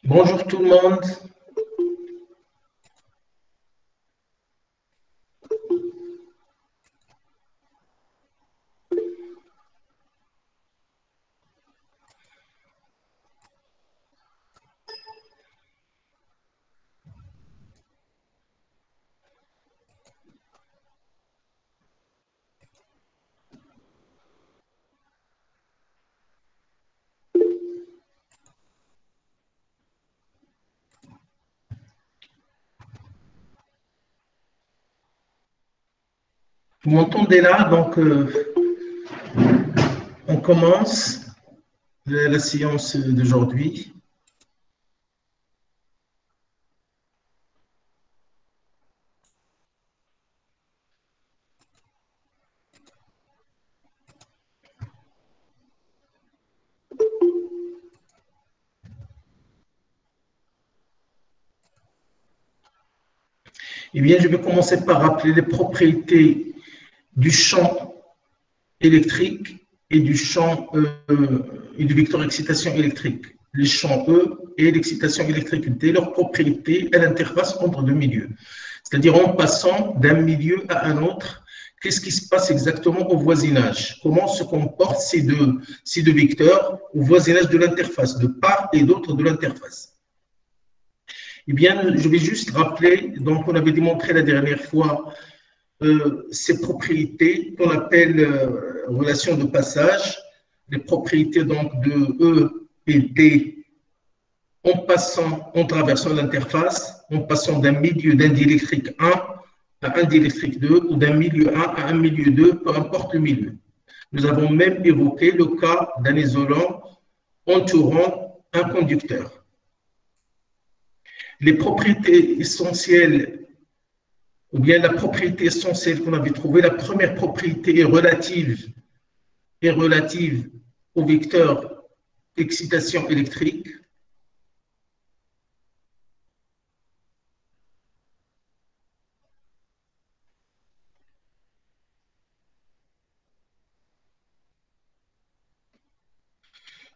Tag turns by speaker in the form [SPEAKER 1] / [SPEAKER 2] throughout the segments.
[SPEAKER 1] Bonjour tout le monde. Vous m'entendez là? Donc, on commence la séance d'aujourd'hui. Eh bien, je vais commencer par rappeler les propriétés du champ électrique et du champ et du vecteur excitation électrique. Les champs E et l'excitation électrique D, leurs propriétés à l'interface entre deux milieux. C'est-à-dire en passant d'un milieu à un autre, qu'est-ce qui se passe exactement au voisinage? Comment se comportent ces deux vecteurs au voisinage de l'interface, de part et d'autre de l'interface? Eh bien, je vais juste rappeler, donc on avait démontré la dernière fois ces propriétés qu'on appelle relations de passage, les propriétés donc de E et D en traversant l'interface, en passant d'un milieu d'un diélectrique 1 à un diélectrique 2 ou d'un milieu 1 à un milieu 2, peu importe le milieu. Nous avons même évoqué le cas d'un isolant entourant un conducteur. Les propriétés essentielles, ou bien la propriété essentielle qu'on avait trouvée, la première propriété est relative au vecteur excitation électrique.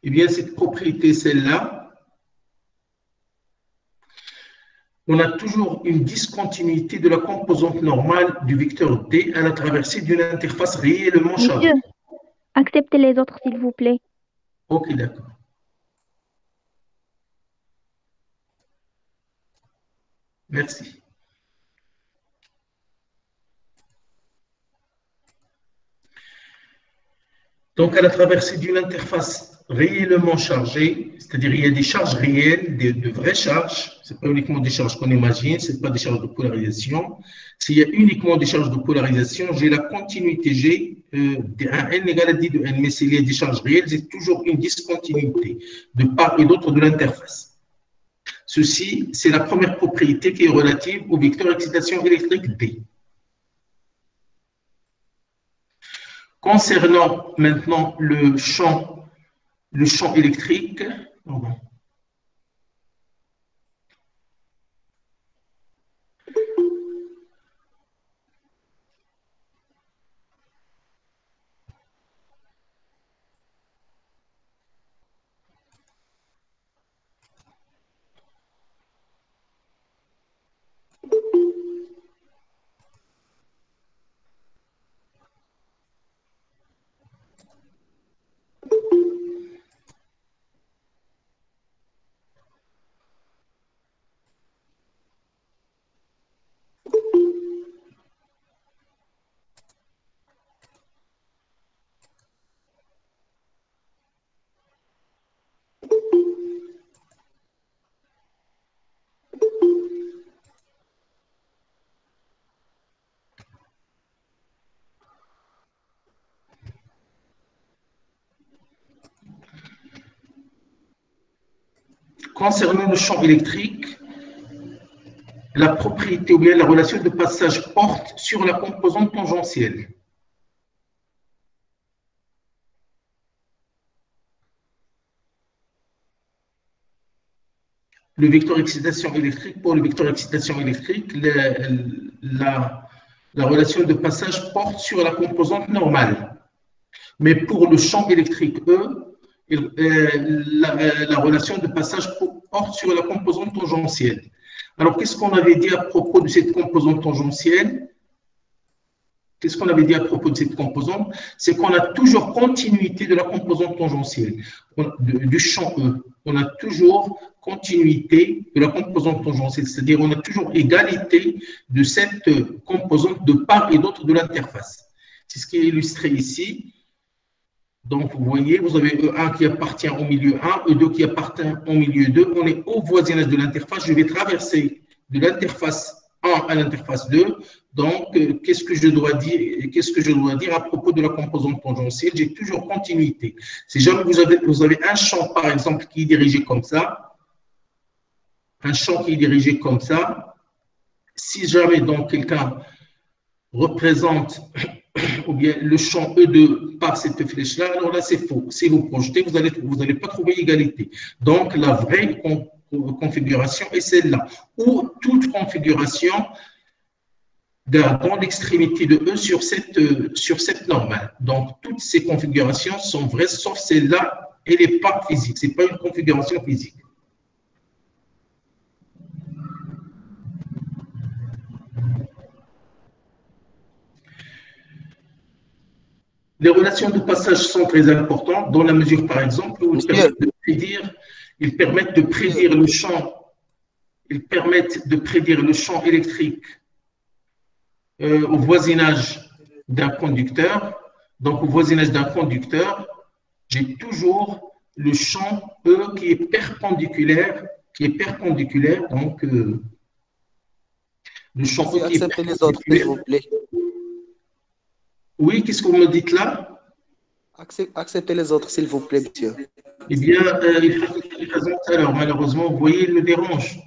[SPEAKER 1] Eh bien, cette propriété, celle-là, on a toujours une discontinuité de la composante normale du vecteur D à la traversée d'une interface réellement chargée.
[SPEAKER 2] Monsieur, acceptez les autres, s'il vous plaît.
[SPEAKER 1] Ok, d'accord. Merci. Donc, à la traversée d'une interface réellement chargée, c'est-à-dire il y a des charges réelles, de vraies charges, ce n'est pas uniquement des charges qu'on imagine, ce n'est pas des charges de polarisation. S'il y a uniquement des charges de polarisation, j'ai la continuité G de 1n égale à d de n. Mais s'il y a des charges réelles, j'ai toujours une discontinuité de part et d'autre de l'interface. Ceci, c'est la première propriété qui est relative au vecteur excitation électrique D. Concernant maintenant le champ électrique, concernant le champ électrique, la propriété ou bien la relation de passage porte sur la composante tangentielle. Le vecteur excitation électrique, pour le vecteur excitation électrique, la relation de passage porte sur la composante normale. Mais pour le champ électrique E, la relation de passage porte sur la composante tangentielle. Alors, qu'est-ce qu'on avait dit à propos de cette composante tangentielle? Qu'est-ce qu'on avait dit à propos de cette composante? C'est qu'on a toujours continuité de la composante tangentielle, du champ E. On a toujours continuité de la composante tangentielle, c'est-à-dire on a toujours égalité de cette composante de part et d'autre de l'interface. C'est ce qui est illustré ici. Donc, vous voyez, vous avez E1 qui appartient au milieu 1, E2 qui appartient au milieu 2. On est au voisinage de l'interface. Je vais traverser de l'interface 1 à l'interface 2. Donc, qu'est-ce que je dois dire à propos de la composante tangentielle? J'ai toujours continuité. Si jamais vous avez un champ, par exemple, qui est dirigé comme ça, un champ qui est dirigé comme ça, si jamais donc quelqu'un représente ou bien le champ E2 par cette flèche-là, alors là, c'est faux. Si vous projetez, vous n'allez pas trouver égalité. Donc, la vraie configuration est celle-là, ou toute configuration dans l'extrémité de E sur cette normale. Donc, toutes ces configurations sont vraies, sauf celle-là, elle n'est pas physique. Ce n'est pas une configuration physique. Les relations de passage sont très importantes dans la mesure, par exemple, où ils permettent de prédire le champ électrique au voisinage d'un conducteur. Donc, au voisinage d'un conducteur, j'ai toujours le champ E qui est perpendiculaire, donc le champ E qui est
[SPEAKER 3] acceptez les autres, s'il vous plaît.
[SPEAKER 1] Oui, qu'est-ce que vous me dites là?
[SPEAKER 3] Acceptez les autres, s'il vous plaît, monsieur.
[SPEAKER 1] Eh bien, il faut que je les présente alors. Malheureusement, vous voyez, il me dérange.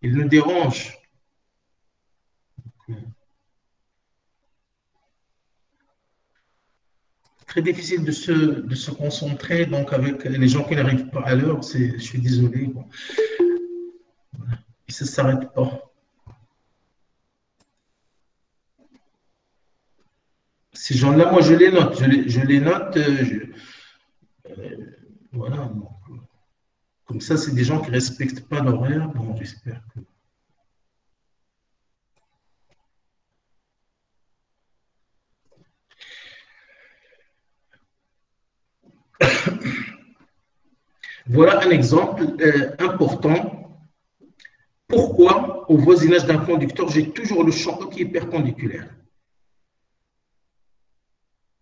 [SPEAKER 1] Il me dérange. Très difficile de se concentrer donc avec les gens qui n'arrivent pas à l'heure. Je suis désolé. Bon. Ça ne s'arrête pas. Ces gens-là, moi, je les note. Je les note. Voilà. Donc, comme ça, c'est des gens qui ne respectent pas l'horaire. Bon, j'espère que. Voilà un exemple important. Pourquoi, au voisinage d'un conducteur, j'ai toujours le champ E qui est perpendiculaire?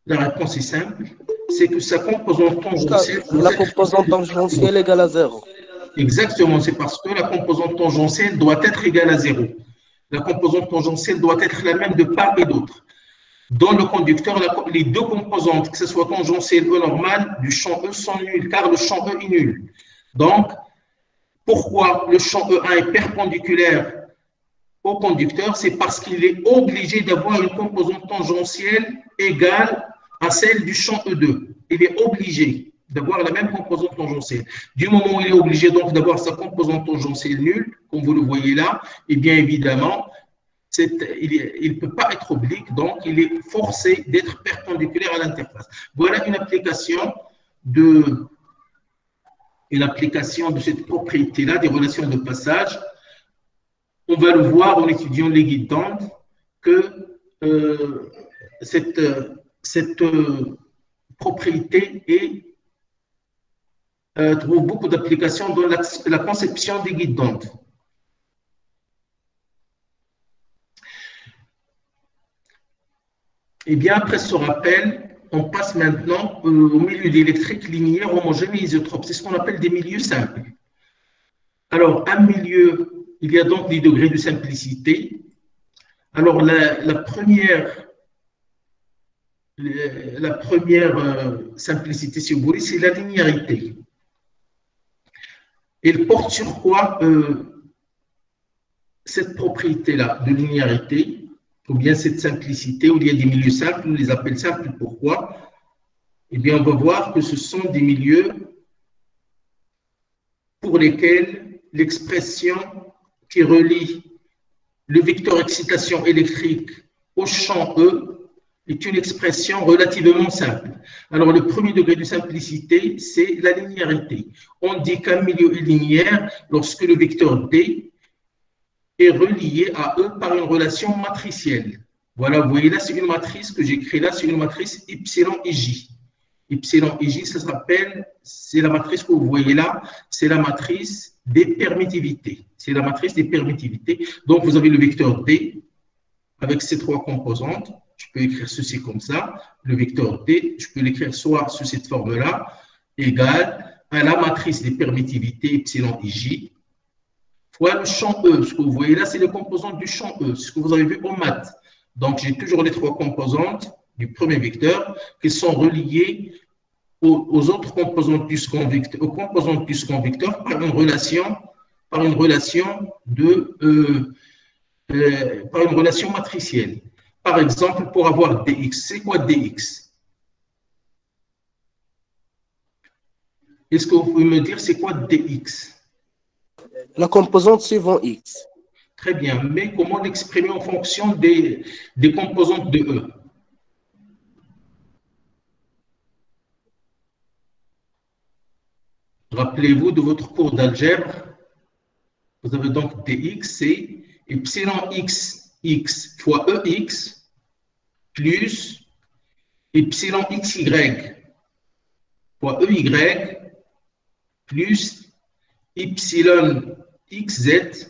[SPEAKER 1] La réponse est simple, c'est que sa composante tangentielle…
[SPEAKER 3] La composante tangentielle égale à 0.
[SPEAKER 1] Exactement, c'est parce que la composante tangentielle doit être égale à 0. La composante tangentielle doit être la même de part et d'autre. Dans le conducteur, les deux composantes, que ce soit tangentielle ou normale, du champ E sont nulles, car le champ E est nul. Donc, pourquoi le champ E1 est perpendiculaire au conducteur? C'est parce qu'il est obligé d'avoir une composante tangentielle égale à celle du champ E2. Il est obligé d'avoir la même composante tangentielle. Du moment où il est obligé donc d'avoir sa composante tangentielle nulle, comme vous le voyez là, et bien évidemment, il ne peut pas être oblique, donc il est forcé d'être perpendiculaire à l'interface. Voilà une application de cette propriété-là, des relations de passage. On va le voir en étudiant les guides d'onde que cette propriété trouve beaucoup d'applications dans la conception des guides d'onde. Et bien, après ce rappel, on passe maintenant au milieu d'électrique linéaire, homogène et isotrope. C'est ce qu'on appelle des milieux simples. Alors, un milieu, il y a donc des degrés de simplicité. Alors, la première simplicité, si vous voulez, c'est la linéarité. Elle porte sur quoi cette propriété-là de linéarité, ou bien cette simplicité, où il y a des milieux simples, on les appelle simples. Pourquoi? Eh bien, on va voir que ce sont des milieux pour lesquels l'expression qui relie le vecteur excitation électrique au champ E est une expression relativement simple. Alors, le premier degré de simplicité, c'est la linéarité. On dit qu'un milieu est linéaire lorsque le vecteur D est relié à E par une relation matricielle. Voilà, vous voyez là, c'est une matrice que j'écris là, c'est une matrice epsilon et J. Epsilon et J, ça s'appelle, c'est la matrice que vous voyez là, c'est la matrice des permittivités. C'est la matrice des permittivités. Donc, vous avez le vecteur D avec ces trois composantes. Je peux écrire ceci comme ça. Le vecteur D, je peux l'écrire soit sous cette forme-là, égal à la matrice des permittivités epsilon et J, fois le champ E. Ce que vous voyez là, c'est les composantes du champ E, ce que vous avez vu en maths. Donc, j'ai toujours les trois composantes du premier vecteur qui sont reliées aux autres composantes du second vecteur, aux composantes du second vecteur par une relation matricielle. Par exemple, pour avoir dx, c'est quoi dx? Est-ce que vous pouvez me dire c'est quoi dx?
[SPEAKER 3] La composante suivant X.
[SPEAKER 1] Très bien, mais comment l'exprimer en fonction des composantes de E? Rappelez-vous de votre cours d'algèbre. Vous avez donc dx, c'est epsilon x fois ex plus epsilon xy fois ey plus epsilon xz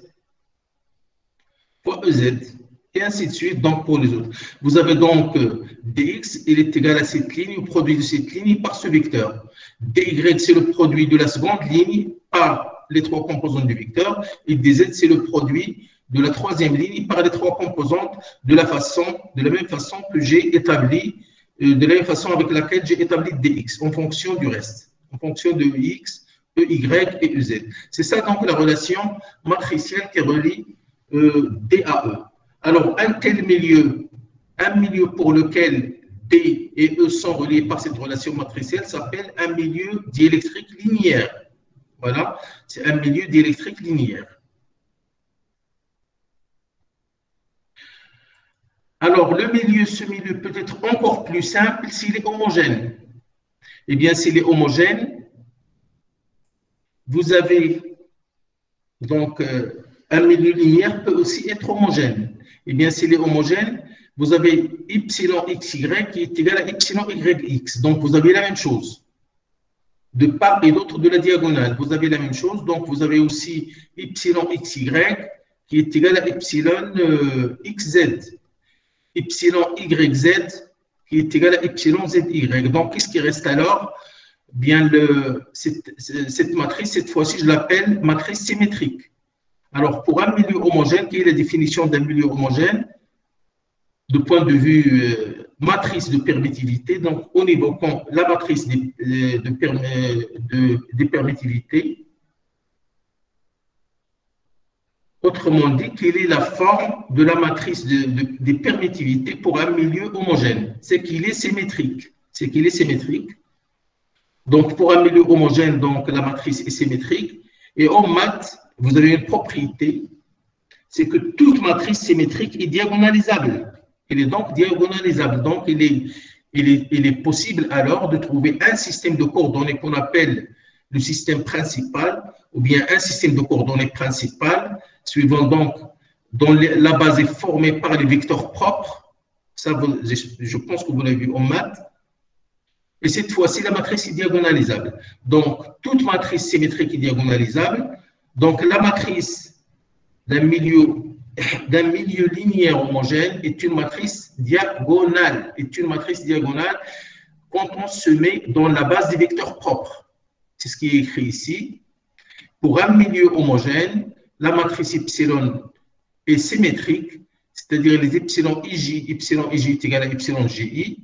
[SPEAKER 1] fois ez, et ainsi de suite, donc pour les autres. Vous avez donc dx, il est égal à cette ligne, au produit de cette ligne par ce vecteur. dy, c'est le produit de la seconde ligne par les trois composantes du vecteur, et dz, c'est le produit de la troisième ligne par les trois composantes de la même façon que j'ai établi, de la même façon avec laquelle j'ai établi dx, en fonction du reste, en fonction de x, ey et ez. C'est ça donc la relation matricielle qui relie D à E. Alors, un milieu pour lequel D et E sont reliés par cette relation matricielle s'appelle un milieu diélectrique linéaire. Voilà, c'est un milieu diélectrique linéaire. Alors, ce milieu peut être encore plus simple s'il est homogène. Eh bien, s'il est homogène, vous avez donc un milieu linéaire peut aussi être homogène. Eh bien, s'il est homogène, vous avez epsilon xy qui est égal à epsilon yx. Donc, vous avez la même chose. De part et d'autre de la diagonale, vous avez la même chose. Donc, vous avez aussi epsilon xy qui est égal à epsilon xz. Epsilon yz qui est égal à epsilon zy. Donc, qu'est-ce qui reste alors? Bien, cette matrice, cette fois-ci, je l'appelle matrice symétrique. Alors, pour un milieu homogène, quelle est la définition d'un milieu homogène? De point de vue matrice de permittivité, donc en évoquant la matrice des permittivités. Autrement dit, quelle est la forme de la matrice des permittivités pour un milieu homogène? C'est qu'il est symétrique. C'est qu'il est symétrique. Donc, pour un milieu homogène, donc, la matrice est symétrique. Et en maths, vous avez une propriété, c'est que toute matrice symétrique est diagonalisable. Elle est donc diagonalisable. Donc, il est possible alors de trouver un système de coordonnées qu'on appelle le système principal, ou bien un système de coordonnées principal, suivant donc, dont la base est formée par les vecteurs propres. Ça, je pense que vous l'avez vu en maths. Et cette fois-ci, la matrice est diagonalisable. Donc, toute matrice symétrique est diagonalisable. Donc, la matrice d'un milieu linéaire homogène est une matrice diagonale. Quand on se met dans la base des vecteurs propres. C'est ce qui est écrit ici. Pour un milieu homogène, la matrice epsilon est symétrique, c'est-à-dire les epsilon ij est égal à epsilon gi.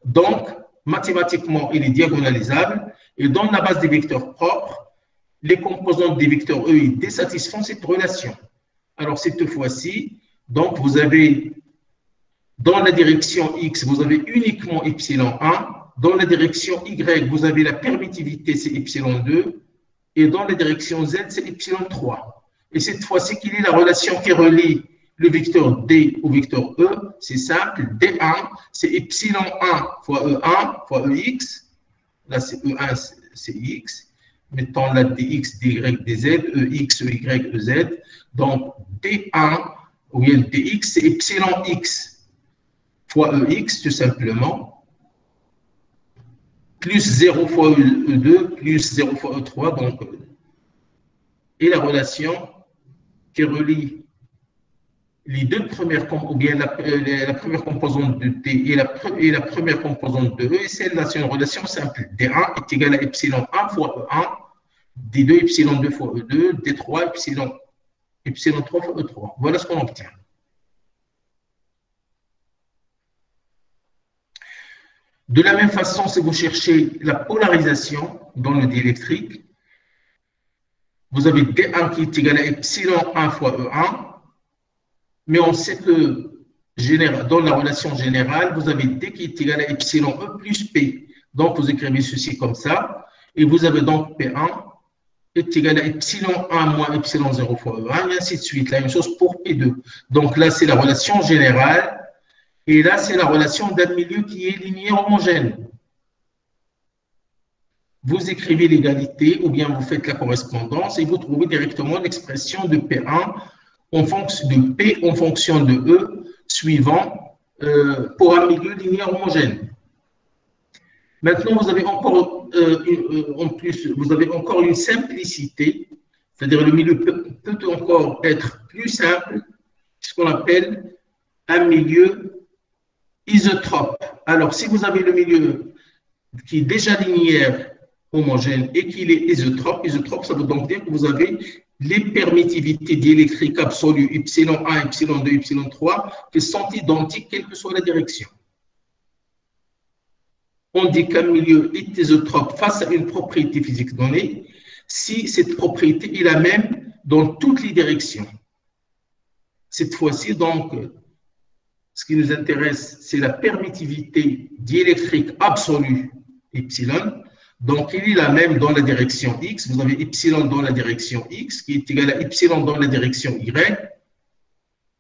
[SPEAKER 1] Donc, mathématiquement, il est diagonalisable. Et dans la base des vecteurs propres, les composantes des vecteurs E désatisfont cette relation. Alors, cette fois-ci, donc, vous avez dans la direction X, vous avez uniquement epsilon 1. Dans la direction Y, vous avez la permittivité, c'est epsilon 2. Et dans la direction Z, c'est epsilon 3. Et cette fois-ci, quelle est la relation qui relie le vecteur D au vecteur E, c'est simple. D1, c'est epsilon 1 fois E1 fois EX. Là, c'est E1, c'est X. Mettons là dx, dy, dz, ex, ey, ez. Donc, D1, ou bien dx, c'est epsilon x fois ex, tout simplement, plus 0 fois E2, plus 0 fois E3. Donc, et la relation qui relie les deux premières, ou bien la première composante de D et la première composante de E, et celle-là, c'est une relation simple. D1 est égal à epsilon 1 fois E1, D2 epsilon 2 fois E2, D3 epsilon 3 fois E3. Voilà ce qu'on obtient. De la même façon, si vous cherchez la polarisation dans le diélectrique, vous avez D1 qui est égal à epsilon 1 fois E1, mais on sait que dans la relation générale, vous avez D qui est égal à epsilon E plus P. Donc, vous écrivez ceci comme ça, et vous avez donc P1 est égal à epsilon 1 moins epsilon 0 fois E1, et ainsi de suite. La même chose pour P2. Donc là, c'est la relation générale, et là, c'est la relation d'un milieu qui est linéaire homogène. Vous écrivez l'égalité, ou bien vous faites la correspondance, et vous trouvez directement l'expression de P1 en fonction de P en fonction de E, suivant pour un milieu linéaire homogène. Maintenant, vous avez encore en plus, vous avez encore une simplicité, c'est-à-dire le milieu peut encore être plus simple, ce qu'on appelle un milieu isotrope. Alors, si vous avez le milieu qui est déjà linéaire homogène et qu'il est isotrope, ça veut donc dire que vous avez les permittivités diélectriques absolues epsilon 1, epsilon 2, epsilon 3 qui sont identiques quelle que soit la direction. On dit qu'un milieu est isotrope face à une propriété physique donnée si cette propriété est la même dans toutes les directions. Cette fois-ci, donc, ce qui nous intéresse, c'est la permittivité diélectrique absolue epsilon. Donc, il est la même dans la direction x. Vous avez epsilon dans la direction x, qui est égal à epsilon dans la direction y,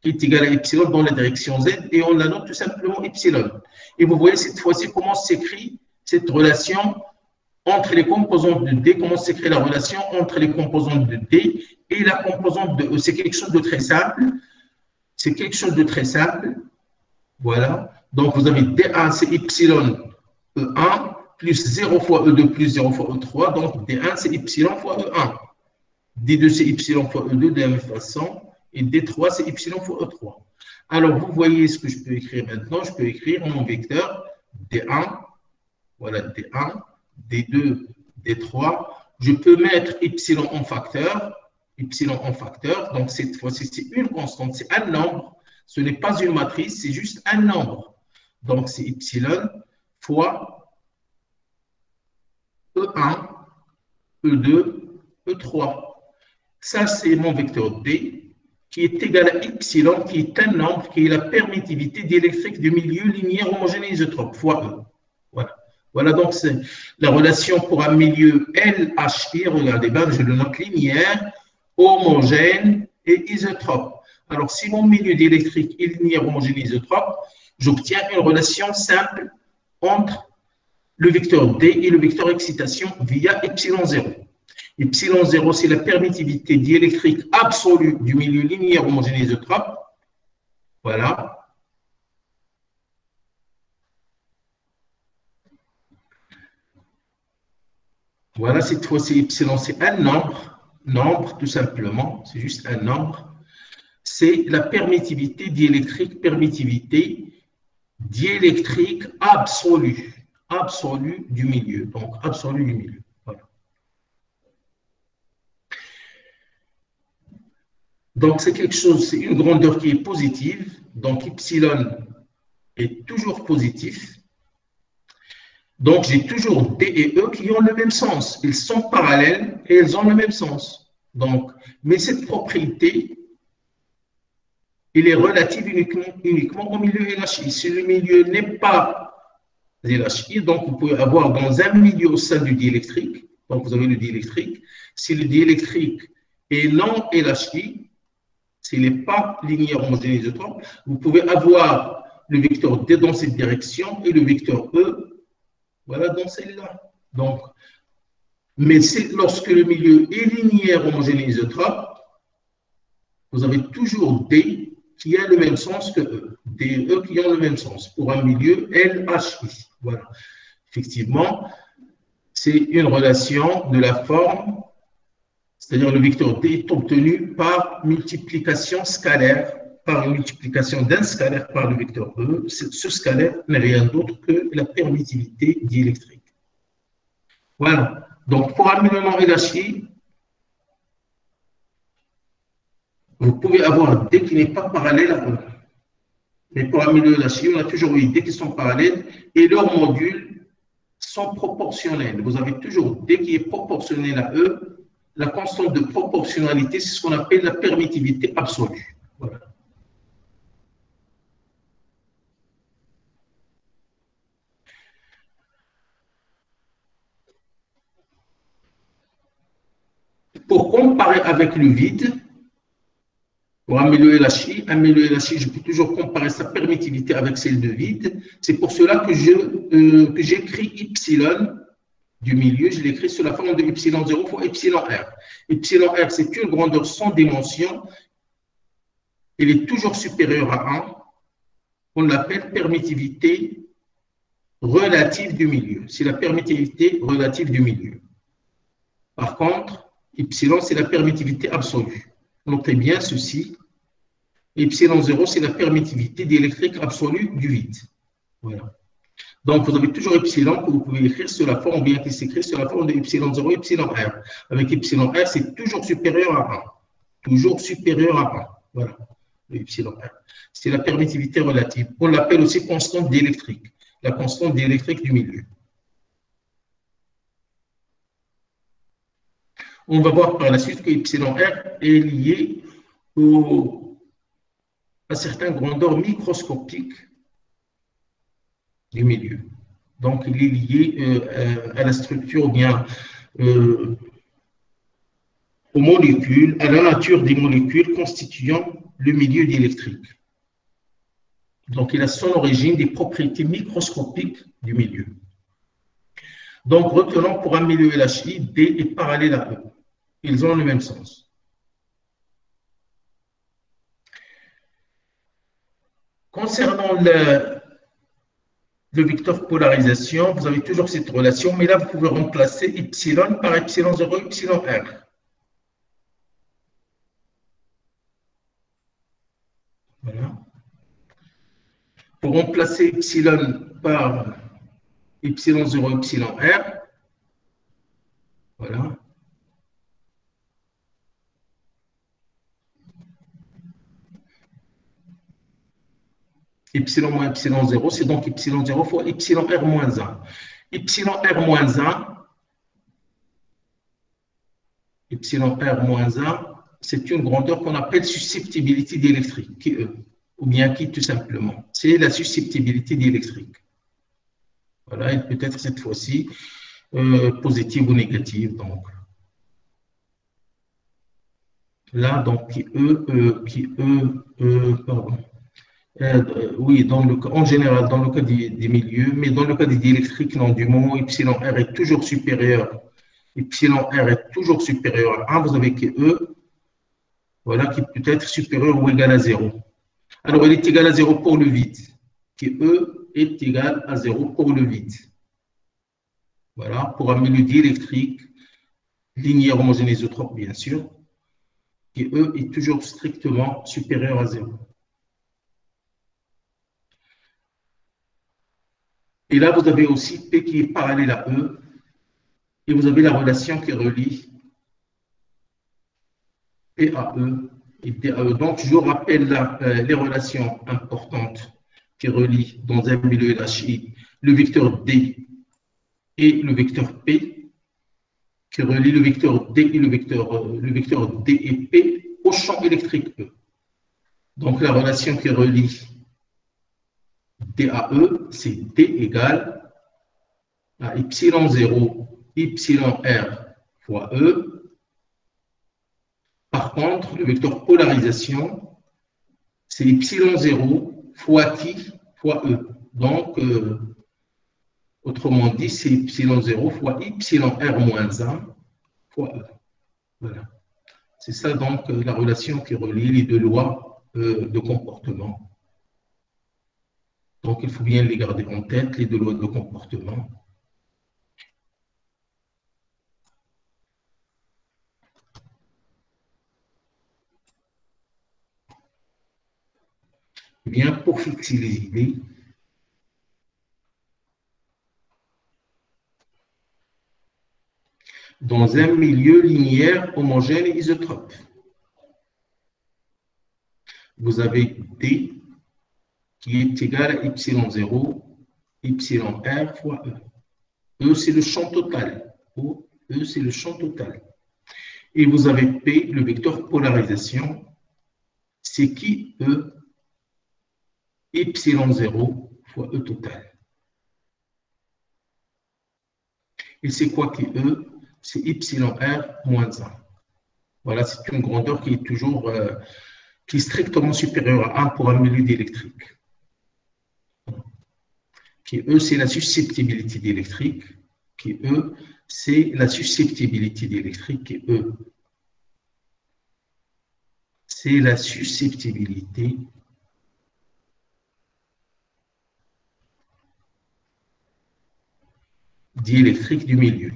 [SPEAKER 1] qui est égal à epsilon dans la direction z, et on la note tout simplement epsilon. Et vous voyez cette fois-ci comment s'écrit cette relation entre les composantes de D, comment s'écrit la relation entre les composantes de D et la composante de E. C'est quelque chose de très simple. C'est quelque chose de très simple. Voilà. Donc, vous avez D1, c'est epsilon E1, plus 0 fois E2 plus 0 fois E3. Donc, D1, c'est epsilon fois E1. D2, c'est epsilon fois E2 de la même façon. Et D3, c'est epsilon fois E3. Alors, vous voyez ce que je peux écrire maintenant. Je peux écrire mon vecteur D1. Voilà, D1, D2, D3. Je peux mettre epsilon en facteur. Epsilon en facteur. Donc, cette fois-ci, c'est une constante. C'est un nombre. Ce n'est pas une matrice. C'est juste un nombre. Donc, c'est epsilon fois E1, E2, E3. Ça, c'est mon vecteur D qui est égal à epsilon, qui est un nombre, qui est la permittivité diélectrique du milieu linéaire homogène et isotrope, fois E. Voilà. Voilà donc c'est la relation pour un milieu LHI. Regardez bien, je le note linéaire, homogène et isotrope. Alors, si mon milieu diélectrique est linéaire, homogène et isotrope, j'obtiens une relation simple entre le vecteur D et le vecteur excitation via epsilon 0. Epsilon 0, c'est la permittivité diélectrique absolue du milieu linéaire homogène et isotrope. Voilà. Voilà, cette fois-ci, epsilon, c'est un nombre, tout simplement, c'est juste un nombre. C'est la permittivité diélectrique absolue du milieu. Donc, absolue du milieu. Voilà. Donc, c'est quelque chose, c'est une grandeur qui est positive. Donc, epsilon est toujours positif. Donc, j'ai toujours D et E qui ont le même sens. Ils sont parallèles et ils ont le même sens. Donc, mais cette propriété, elle est relative uniquement au milieu LHI. Si le milieu n'est pas LHI, donc vous pouvez avoir dans un milieu au sein du diélectrique, donc vous avez le diélectrique. Si le diélectrique est non LHI, S'il n'est pas linéaire homogène isotrope, vous pouvez avoir le vecteur D dans cette direction et le vecteur E, voilà, dans celle-là. Donc, mais lorsque le milieu est linéaire homogène isotrope, vous avez toujours D qui a le même sens que E. D et E qui ont le même sens pour un milieu LHI. Voilà. Effectivement, c'est une relation de la forme, c'est-à-dire le vecteur D est obtenu par multiplication scalaire, par une multiplication d'un scalaire par le vecteur E. Ce scalaire n'est rien d'autre que la permittivité diélectrique. Voilà. Donc, pour un milieu non LHI, vous pouvez avoir un D qui n'est pas parallèle à E. Mais pour un milieu LHI, on a toujours eu D qui sont parallèles et leurs modules sont proportionnels. Vous avez toujours D qui est proportionnel à E. La constante de proportionnalité, c'est ce qu'on appelle la permittivité absolue. Voilà. Pour comparer avec le vide, pour un milieu LHI, je peux toujours comparer sa permittivité avec celle de vide. C'est pour cela que j'écris epsilon du milieu, je l'écris sous la forme de epsilon 0 fois epsilon R. Epsilon R, c'est une grandeur sans dimension. Elle est toujours supérieure à 1. On l'appelle permittivité relative du milieu. C'est la permittivité relative du milieu. Par contre, epsilon, c'est la permittivité absolue. Notez bien ceci. Epsilon 0, c'est la permittivité diélectrique absolue du vide. Voilà. Donc, vous avez toujours epsilon que vous pouvez écrire sur la forme, ou bien qui s'écrit sur la forme de epsilon 0, epsilon R. Avec epsilon R, c'est toujours supérieur à 1. Toujours supérieur à 1. Voilà, le epsilon R. C'est la permittivité relative. On l'appelle aussi constante diélectrique. La constante diélectrique du milieu. On va voir par la suite que epsilon R est lié à certaines grandeurs microscopiques du milieu. Donc, il est lié à la structure ou bien aux molécules, à la nature des molécules constituant le milieu diélectrique. Donc, il a son origine des propriétés microscopiques du milieu. Donc, retenons pour un milieu LHI, D est parallèle à E. Ils ont le même sens. Concernant le vecteur polarisation, vous avez toujours cette relation, mais là, vous pouvez remplacer epsilon par epsilon 0, epsilon R. Voilà. Pour remplacer epsilon par epsilon 0, epsilon R, voilà. Epsilon moins epsilon 0, c'est donc epsilon 0 fois epsilon R moins 1. Epsilon R moins 1, epsilon R moins 1, c'est une grandeur qu'on appelle susceptibilité diélectrique, qui E, ou bien qui tout simplement. C'est la susceptibilité diélectrique. Voilà, elle peut être cette fois-ci positive ou négative. Donc. Là, donc, pardon. Oui, en général, dans le cas des milieux, mais dans le cas des diélectriques, non, du moment où epsilon R est toujours supérieur, epsilon R est toujours supérieur à 1, vous avez que E, voilà, qui peut être supérieur ou égal à 0. Alors, il est égal à 0 pour le vide, que E est égal à 0 pour le vide. Voilà, pour un milieu diélectrique, linéaire homogène isotrope, bien sûr, que E est toujours strictement supérieur à 0. Et là, vous avez aussi P qui est parallèle à E, et vous avez la relation qui relie P à E et D à E. Donc, je rappelle là, les relations importantes qui relient dans un milieu LHI le vecteur D et le vecteur P, qui relie le vecteur D et le vecteur D et P au champ électrique E. Donc, la relation qui relie D à E, c'est D égale à epsilon 0, epsilon R fois E, Par contre, le vecteur polarisation, c'est epsilon 0 fois qui fois E. Donc, autrement dit, c'est epsilon 0 fois epsilon R moins 1 fois E. Voilà. C'est ça donc la relation qui relie les deux lois de comportement. Donc, il faut bien les garder en tête, les deux lois de comportement. Bien, pour fixer les idées, dans un milieu linéaire, homogène et isotrope, vous avez D qui est égal à epsilon 0, epsilon R fois E. E, c'est le champ total. E, c'est le champ total. Et vous avez P, le vecteur polarisation, c'est qui E, epsilon 0 fois E total. Et c'est quoi qui E? C'est epsilon R moins 1. Voilà, c'est une grandeur qui est toujours qui est strictement supérieure à 1 pour un milieu d'électrique. Qui E, c'est la susceptibilité d'électrique. Qui E, c'est la susceptibilité d'électrique. Qui E, c'est la susceptibilité diélectrique du milieu.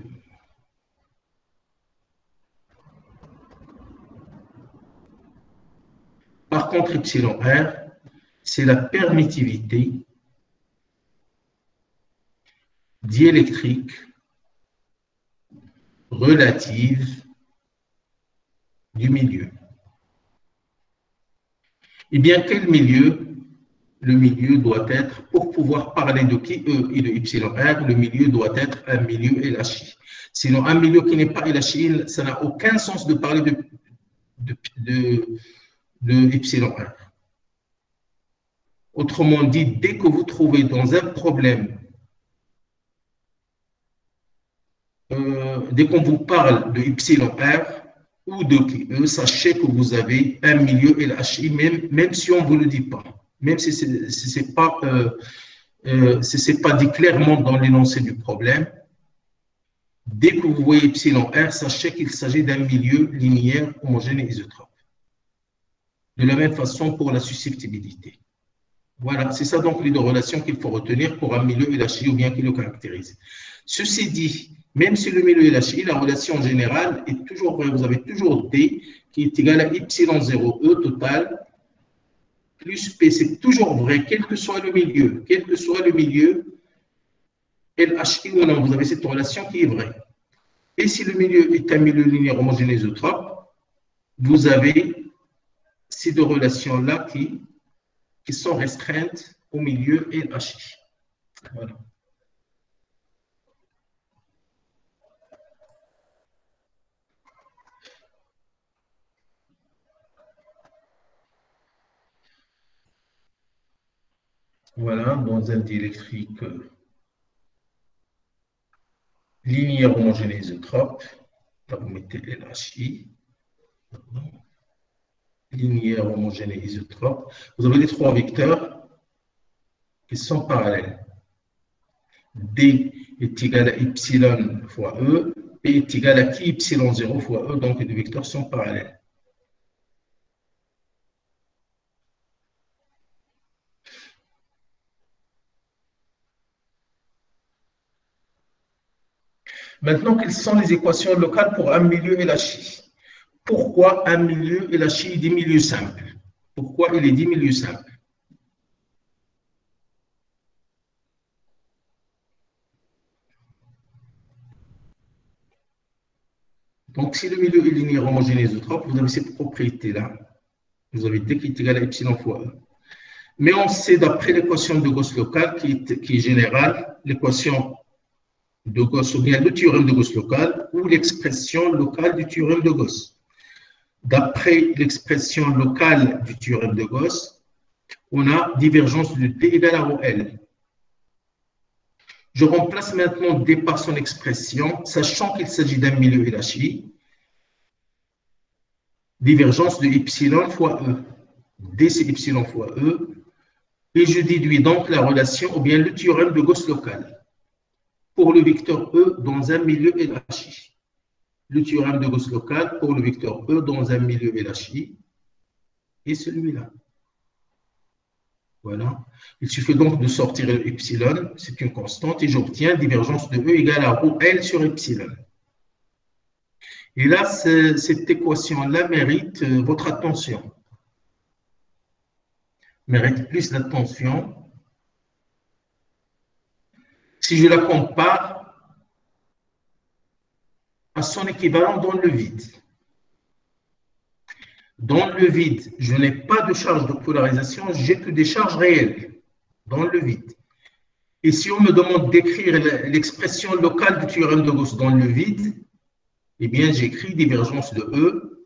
[SPEAKER 1] Par contre, epsilon R, c'est la permittivité diélectrique relative du milieu. Eh bien, quel milieu? Le milieu doit être, pour pouvoir parler de qui E et de epsilon R, le milieu doit être un milieu LHI. Sinon, un milieu qui n'est pas LHI, ça n'a aucun sens de parler de epsilon R. Autrement dit, dès que vous trouvez dans un problème, dès qu'on vous parle de epsilon R ou de qui E, sachez que vous avez un milieu LHI, même si on ne vous le dit pas. Même si ce n'est pas dit clairement dans l'énoncé du problème, dès que vous voyez epsilon R, sachez qu'il s'agit d'un milieu linéaire, homogène et isotrope. De la même façon pour la susceptibilité. Voilà, c'est ça donc les deux relations qu'il faut retenir pour un milieu LHI ou bien qui le caractérise. Ceci dit, même si le milieu LHI, la relation générale est toujours vraie. Vous avez toujours D qui est égal à epsilon 0 E total plus P, c'est toujours vrai, quel que soit le milieu. Quel que soit le milieu, LHI ou non, vous avez cette relation qui est vraie. Et si le milieu est un milieu linéaire homogène isotrope, vous avez ces deux relations-là qui sont restreintes au milieu LHI. Voilà. Voilà, dans un diélectrique linéaire homogène isotrope, là vous mettez LHI, linéaire homogène isotrope, vous avez les trois vecteurs qui sont parallèles. D est égal à epsilon fois E, P est égal à qui epsilon 0 fois E, donc les deux vecteurs sont parallèles. Maintenant, quelles sont les équations locales pour un milieu LHI? Pourquoi un milieu LHI est des milieux simples? Pourquoi il est des milieux simples? Donc, si le milieu est linéaire homogène isotrope, vous avez cette propriété-là. Vous avez D qui est égal à epsilon fois E. Mais on sait, d'après l'équation de Gauss locale, qui est générale, l'équation de Gauss, ou bien le théorème de Gauss local, ou l'expression locale du théorème de Gauss. D'après l'expression locale du théorème de Gauss, on a divergence de D égale à OL. Je remplace maintenant D par son expression, sachant qu'il s'agit d'un milieu LHI. divergence de epsilon fois E. D, c'est epsilon fois E. Et je déduis donc la relation, ou bien le théorème de Gauss local, pour le vecteur E dans un milieu LHI. Le théorème de Gauss local pour le vecteur E dans un milieu LHI est celui-là. Voilà. Il suffit donc de sortir epsilon, c'est une constante, et j'obtiens divergence de E égale à ρ L sur epsilon. Et là, cette équation-là mérite votre attention. Mérite plus d'attention. Si je la compare à son équivalent dans le vide. Dans le vide, je n'ai pas de charge de polarisation, j'ai que des charges réelles dans le vide. Et si on me demande d'écrire l'expression locale du théorème de Gauss dans le vide, eh bien, j'écris divergence de E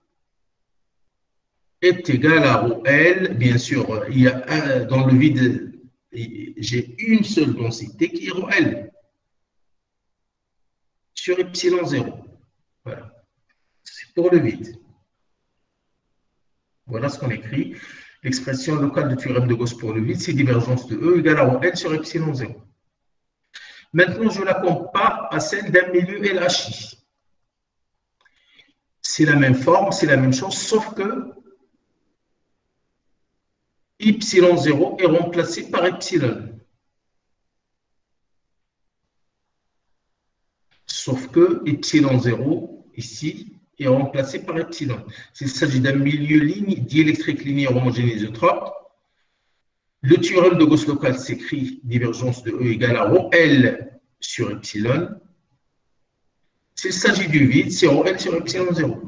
[SPEAKER 1] est égale à ρL. Bien sûr, il y a dans le vide, j'ai une seule densité qui est ρL sur epsilon 0. Voilà. C'est pour le vide. Voilà ce qu'on écrit. L'expression locale du théorème de Gauss pour le vide, c'est divergence de E égale à ρL sur epsilon 0. Maintenant, je la compare à celle d'un milieu LHI. C'est la même forme, c'est la même chose, sauf que epsilon 0 est remplacé par epsilon. Sauf que epsilon 0, ici, est remplacé par epsilon. S'il s'agit d'un milieu diélectrique linéaire homogène isotrope, le théorème de Gauss local s'écrit divergence de E égale à ρL sur epsilon. S'il s'agit du vide, c'est ρL sur epsilon 0.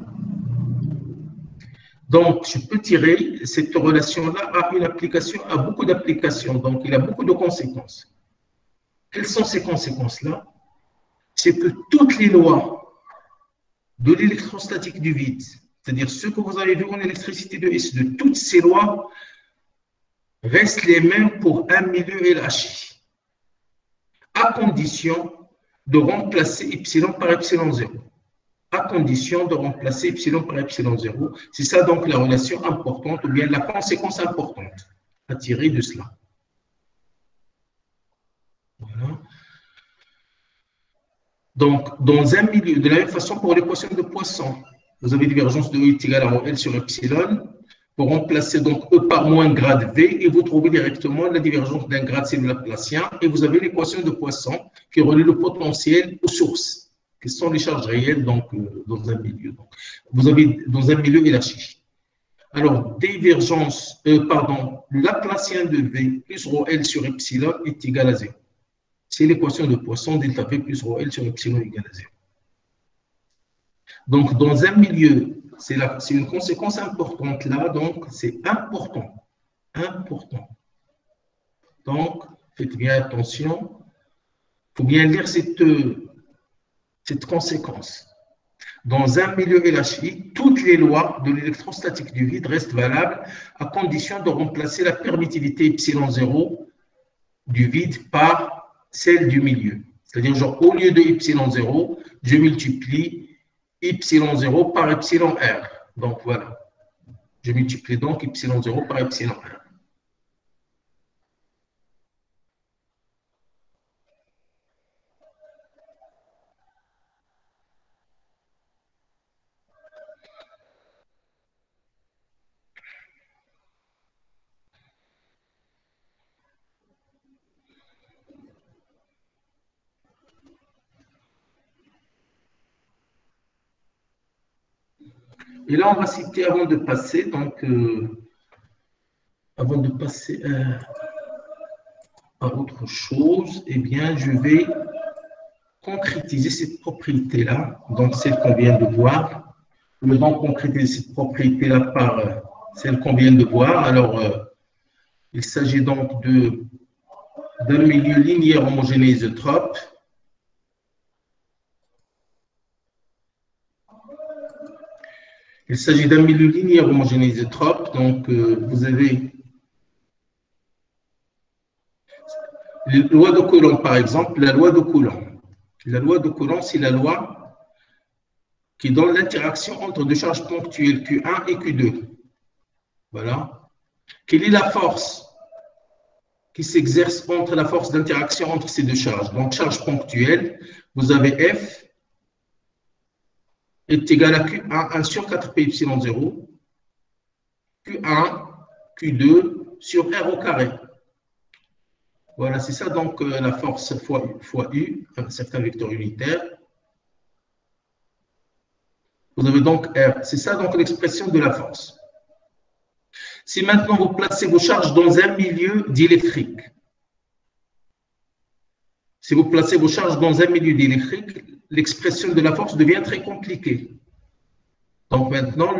[SPEAKER 1] Donc, je peux tirer cette relation-là à une application, à beaucoup d'applications. Donc, il a beaucoup de conséquences. Quelles sont ces conséquences-là? C'est que toutes les lois de l'électrostatique du vide, c'est-à-dire ce que vous avez vu en électricité de S2, toutes ces lois restent les mêmes pour un milieu LHI, à condition de remplacer epsilon par epsilon 0. À condition de remplacer epsilon par epsilon 0. C'est ça donc la relation importante, ou bien la conséquence importante à tirer de cela. Voilà. Donc, dans un milieu, de la même façon pour l'équation de Poisson, vous avez divergence de E est égale à L sur epsilon. Pour remplacer donc E par moins grade V, et vous trouvez directement la divergence d'un grade C de Laplacien, et vous avez l'équation de Poisson qui relie le potentiel aux sources, qui sont les charges réelles donc, dans un milieu. Donc, vous avez dans un milieu LHI. Alors, divergence, Laplacien de V plus ρL sur epsilon est égal à 0. C'est l'équation de Poisson, delta V plus ρL sur epsilon égale à 0. Donc, dans un milieu, c'est une conséquence importante là, donc c'est important. Important. Donc, faites bien attention. Il faut bien lire cette conséquence. Dans un milieu LHI, toutes les lois de l'électrostatique du vide restent valables à condition de remplacer la permittivité epsilon 0 du vide par celle du milieu. C'est-à-dire, genre, au lieu de epsilon 0, je multiplie epsilon 0 par epsilon R. Donc, voilà. Je multiplie donc epsilon 0 par epsilon R. Et là, on va citer, avant de passer, donc, avant de passer à autre chose, eh bien, je vais concrétiser cette propriété-là, donc celle qu'on vient de voir. Je vais donc concrétiser cette propriété-là par celle qu'on vient de voir. Alors, il s'agit donc d'un milieu linéaire homogène isotrope. Il s'agit d'un milieu linéaire homogène isotrope. Donc, vous avez la loi de Coulomb, par exemple, la loi de Coulomb. La loi de Coulomb, c'est la loi qui donne l'interaction entre deux charges ponctuelles Q1 et Q2. Voilà. Quelle est la force qui s'exerce entre la force d'interaction entre ces deux charges? Donc, charge ponctuelle, vous avez F est égal à Q1, 1 sur 4 pi epsilon 0, Q1, Q2 sur R au carré. Voilà, c'est ça donc la force fois U, un certain vecteur unitaire. Vous avez donc R. C'est ça donc l'expression de la force. Si maintenant vous placez vos charges dans un milieu diélectrique, si vous placez vos charges dans un milieu diélectrique, l'expression de la force devient très compliquée. Donc maintenant,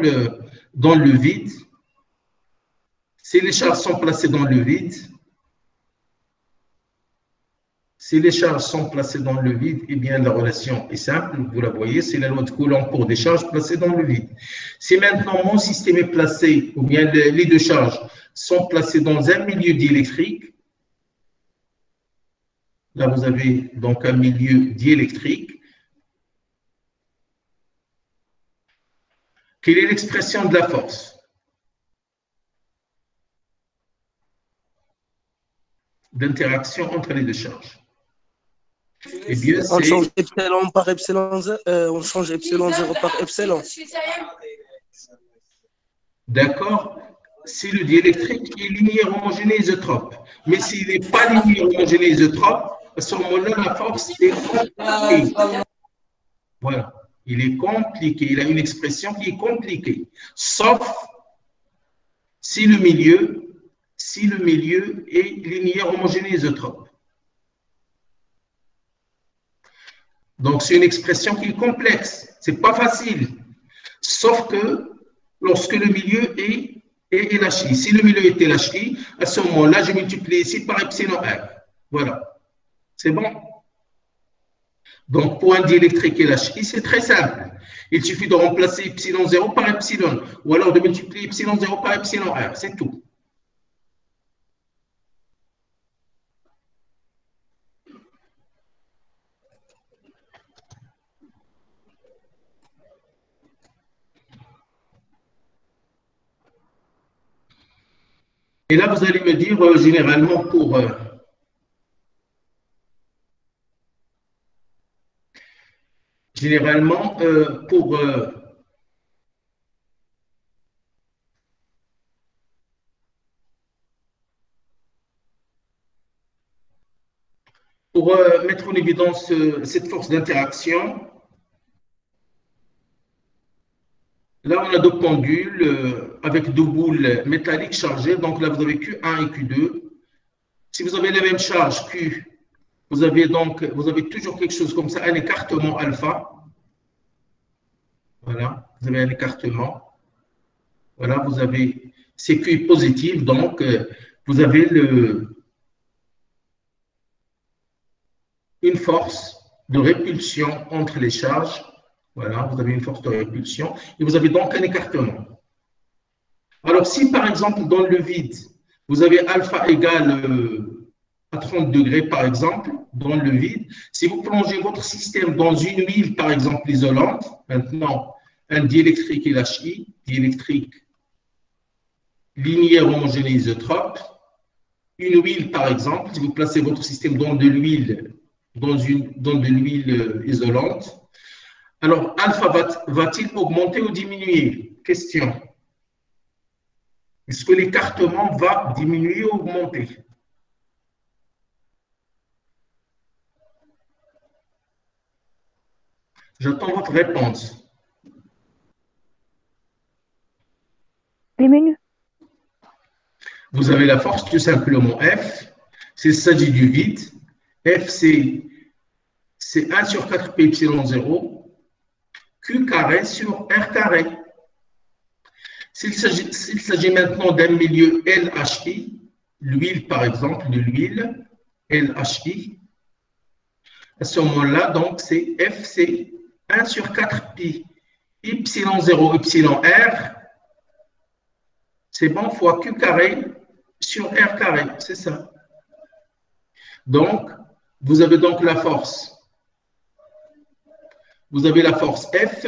[SPEAKER 1] dans le vide, si les charges sont placées dans le vide, eh bien la relation est simple, vous la voyez, c'est la loi de Coulomb pour des charges placées dans le vide. Si maintenant mon système est placé, ou bien les deux charges sont placées dans un milieu diélectrique, là vous avez donc un milieu diélectrique, quelle est l'expression de la force d'interaction entre les deux charges? Eh bien,
[SPEAKER 3] On change epsilon par epsilon, on change epsilon 0 par epsilon.
[SPEAKER 1] D'accord, si le diélectrique est linéaire homogène isotrope. Mais s'il n'est pas linéaire homogène isotrope, à ce moment-là, la force est compliquée. Voilà, il est compliqué. Il a une expression qui est compliquée. Sauf si le milieu est linéaire homogène isotrope. Donc, c'est une expression qui est complexe. Ce n'est pas facile. Sauf que lorsque le milieu est LHI. Si le milieu est LHI, à ce moment-là, je multiplie ici par epsilon R. Voilà. C'est bon? Donc, pour un diélectrique LHI, c'est très simple. Il suffit de remplacer epsilon 0 par epsilon, ou alors de multiplier epsilon 0 par epsilon R. C'est tout. Et là, vous allez me dire, généralement, pour mettre en évidence cette force d'interaction, là, on a deux pendules avec deux boules métalliques chargées. Donc là, vous avez Q1 et Q2. Si vous avez la même charge Q, vous avez toujours quelque chose comme ça, un écartement alpha. Voilà, vous avez un écartement. Voilà, vous avez CQ positif, donc vous avez une force de répulsion entre les charges. Voilà, vous avez une force de répulsion et vous avez donc un écartement. Alors, si par exemple, dans le vide, vous avez alpha égale à 30 degrés, par exemple, dans le vide, si vous plongez votre système dans une huile, par exemple, isolante, maintenant, un diélectrique LHI, diélectrique linéaire homogène isotrope, une huile, par exemple, si vous placez votre système dans de l'huile, dans de l'huile isolante, alors alpha va-t-il augmenter ou diminuer? Question. Est-ce que l'écartement va diminuer ou augmenter? J'attends votre réponse.
[SPEAKER 2] Diminue.
[SPEAKER 1] Vous avez la force tout simplement F. S'il s'agit du vide, F c'est 1 sur 4 pi epsilon 0, Q carré sur R carré. S'il s'agit maintenant d'un milieu LHI, l'huile par exemple, de l'huile LHI, à ce moment-là, donc c'est F, c'est 1 sur 4 pi epsilon 0 epsilon R, c'est bon, fois Q carré sur R carré, c'est ça. Donc, vous avez donc la force. Vous avez la force F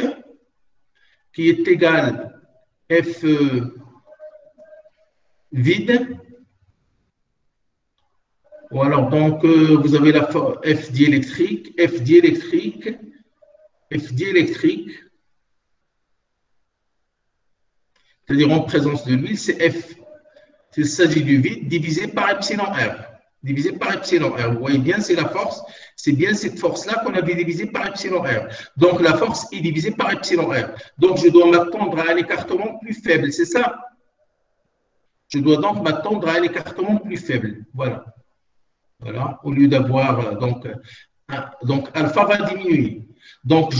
[SPEAKER 1] qui est égal F vide. Ou alors, donc, vous avez la F diélectrique, F diélectrique, F diélectrique, c'est-à-dire en présence de l'huile, c'est F. Il s'agit du vide divisé par epsilon R. Divisé par epsilon R. Vous voyez bien, c'est la force. C'est bien cette force-là qu'on avait divisée par epsilon R. Donc, la force est divisée par epsilon R. Donc, je dois m'attendre à un écartement plus faible, c'est ça? Je dois donc m'attendre à un écartement plus faible. Voilà. Voilà. Au lieu d'avoir, donc alpha va diminuer. Donc,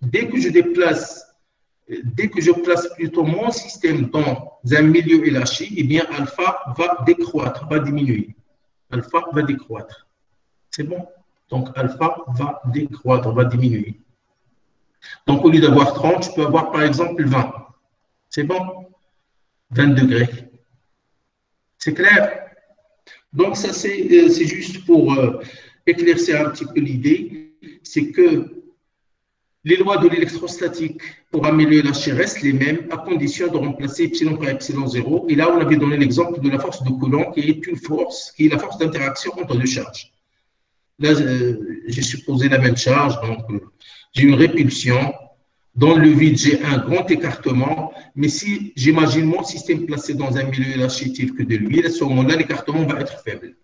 [SPEAKER 1] dès que je place plutôt mon système dans un milieu élargi, eh bien, alpha va décroître, va diminuer. Alpha va décroître. C'est bon? Donc, alpha va décroître, va diminuer. Donc, au lieu d'avoir 30, je peux avoir par exemple 20. C'est bon? 20 degrés. C'est clair? Donc, ça, c'est juste pour éclaircir un petit peu l'idée. C'est que les lois de l'électrostatique pour améliorer la chair restent les mêmes à condition de remplacer epsilon par epsilon 0. Et là, on avait donné l'exemple de la force de Coulomb qui est une force, qui est la force d'interaction entre deux charges. Là, j'ai supposé la même charge, donc j'ai une répulsion. Dans le vide, j'ai un grand écartement, mais si j'imagine mon système placé dans un milieu élargi tel que de l'huile, à ce moment-là, l'écartement va être faible.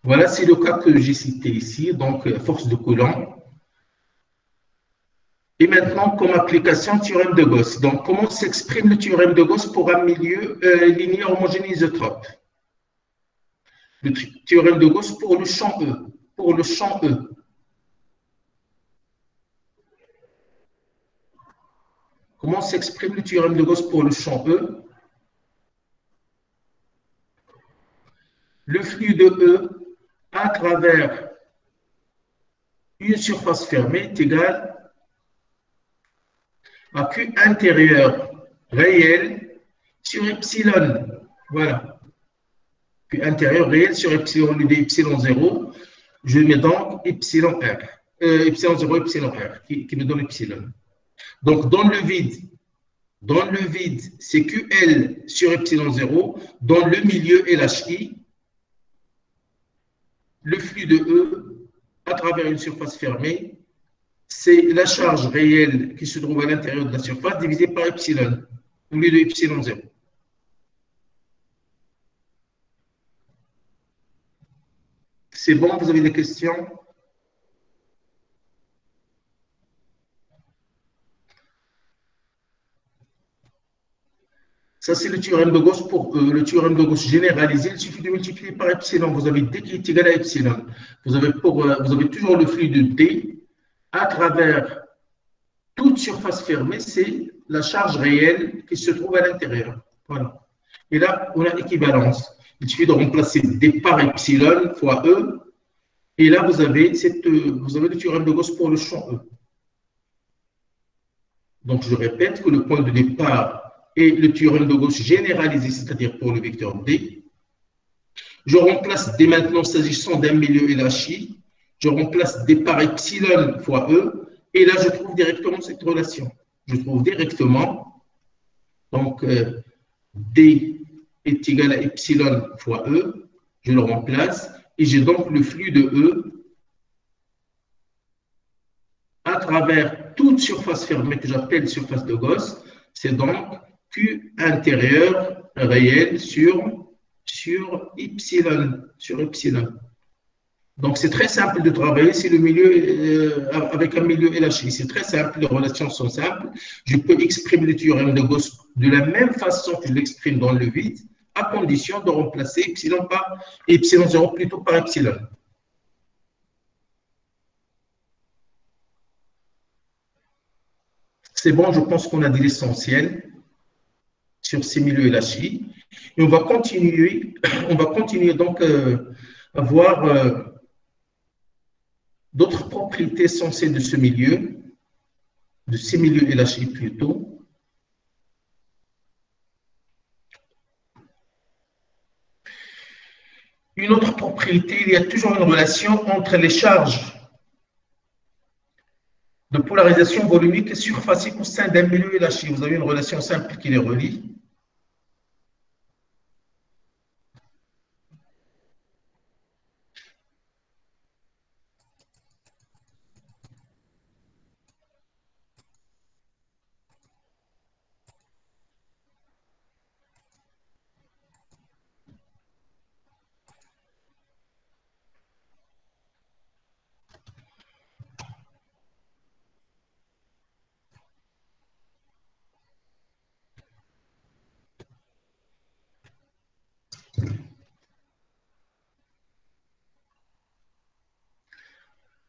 [SPEAKER 1] Voilà, c'est le cas que j'ai cité ici, donc force de Coulomb. Et maintenant, comme application, théorème de Gauss. Donc, comment s'exprime le théorème de Gauss pour un milieu linéaire homogène isotrope? Le théorème de Gauss pour le champ E. Pour le champ E. Comment s'exprime le théorème de Gauss pour le champ E? Le flux de E à travers une surface fermée est égal à Q intérieur réel sur epsilon. Voilà. Q intérieur réel sur epsilon, au lieu d'epsilon 0, je mets donc epsilon R. Epsilon 0, epsilon R, qui me donne epsilon. Donc, dans le vide, c'est QL sur epsilon 0. Dans le milieu LHI, le flux de E à travers une surface fermée, c'est la charge réelle qui se trouve à l'intérieur de la surface divisée par epsilon, au lieu de epsilon 0. C'est bon, vous avez des questions? Ça, c'est le théorème de Gauss. Pour le théorème de Gauss généralisé, il suffit de multiplier par epsilon. Vous avez D qui est égal à epsilon. Vous avez toujours le flux de D à travers toute surface fermée, c'est la charge réelle qui se trouve à l'intérieur. Voilà. Et là, on a équivalence. Il suffit de remplacer D par epsilon fois E. Et là, vous avez le théorème de Gauss pour le champ E. Donc, je répète que le point de départ est le théorème de Gauss généralisé, c'est-à-dire pour le vecteur D. Je remplace dès maintenant, s'agissant d'un milieu LHI, je remplace D par epsilon fois E, et là, je trouve directement cette relation. Je trouve directement, donc, D est égal à epsilon fois E, je le remplace, et j'ai donc le flux de E à travers toute surface fermée que j'appelle surface de Gauss, c'est donc Q intérieur réel sur epsilon, Donc, c'est très simple de travailler si le milieu, avec un milieu LHI. C'est très simple, les relations sont simples. Je peux exprimer le théorème de Gauss de la même façon que je l'exprime dans le vide, à condition de remplacer epsilon 0 plutôt par epsilon. C'est bon, je pense qu'on a dit l'essentiel sur ces milieux LHI. Et on va continuer donc à voir d'autres propriétés essentielles de ce milieu, de ces milieux LHI plutôt. Une autre propriété, il y a toujours une relation entre les charges de polarisation volumique et surfacique au sein d'un milieu élaché. Vous avez une relation simple qui les relie.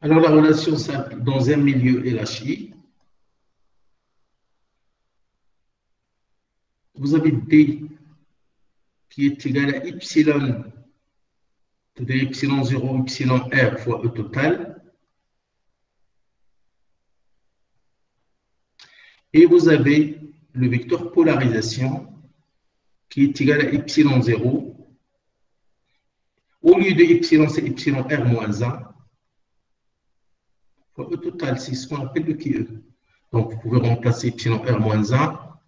[SPEAKER 1] Alors, la relation simple dans un milieu élaché, vous avez D qui est égal à epsilon, c'est-à-dire epsilon 0, epsilon R fois E total. Et vous avez le vecteur polarisation qui est égal à epsilon 0. Au lieu de epsilon, c'est epsilon R moins 1. Fois E total, c'est ce qu'on appelle le QE. Donc, vous pouvez remplacer epsilon R moins 1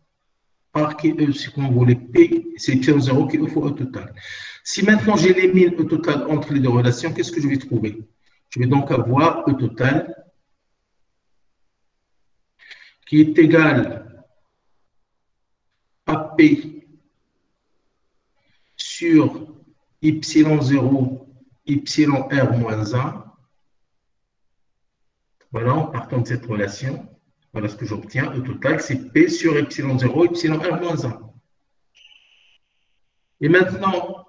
[SPEAKER 1] par QE, c'est qu'on voulait P, c'est epsilon 0 QE fois E total. Si maintenant j'élimine E total entre les deux relations, qu'est-ce que je vais trouver? Je vais donc avoir E total qui est égal à P sur epsilon 0, epsilon R moins 1. Voilà, en partant de cette relation, voilà ce que j'obtiens. Le total, c'est P sur epsilon 0, epsilon R moins 1. Et maintenant,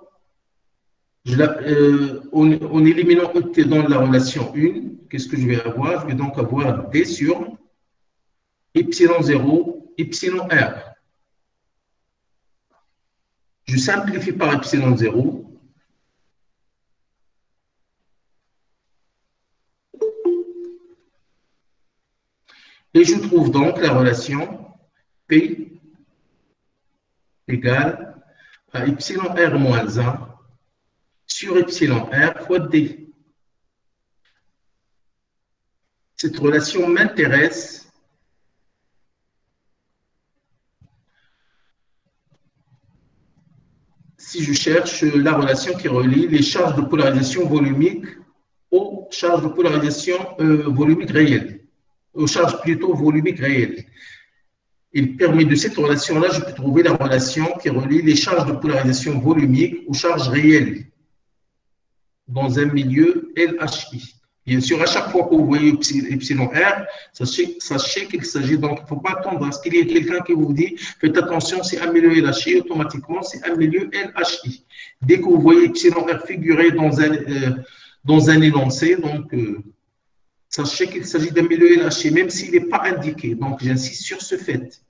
[SPEAKER 1] en éliminant ET dans la relation 1, qu'est-ce que je vais avoir? Je vais donc avoir D sur epsilon 0, epsilon R. Je simplifie par epsilon 0. Et je trouve donc la relation P égale à epsilon R moins 1 sur epsilon R fois D. Cette relation m'intéresse si je cherche la relation qui relie les charges de polarisation volumique aux charges de polarisation volumique réelle, aux charges plutôt volumiques réelles. Il permet de cette relation-là, je peux trouver la relation qui relie les charges de polarisation volumique aux charges réelles dans un milieu LHI. Bien sûr, à chaque fois que vous voyez epsilon R, sachez qu'il s'agit donc, il ne faut pas attendre à ce qu'il y ait quelqu'un qui vous dit, faites attention, c'est un milieu LHI, automatiquement, c'est un milieu LHI. Dès que vous voyez epsilon R figurer dans un énoncé, donc, sachez qu'il s'agit d'un milieu LHI, même s'il n'est pas indiqué. Donc, j'insiste sur ce fait.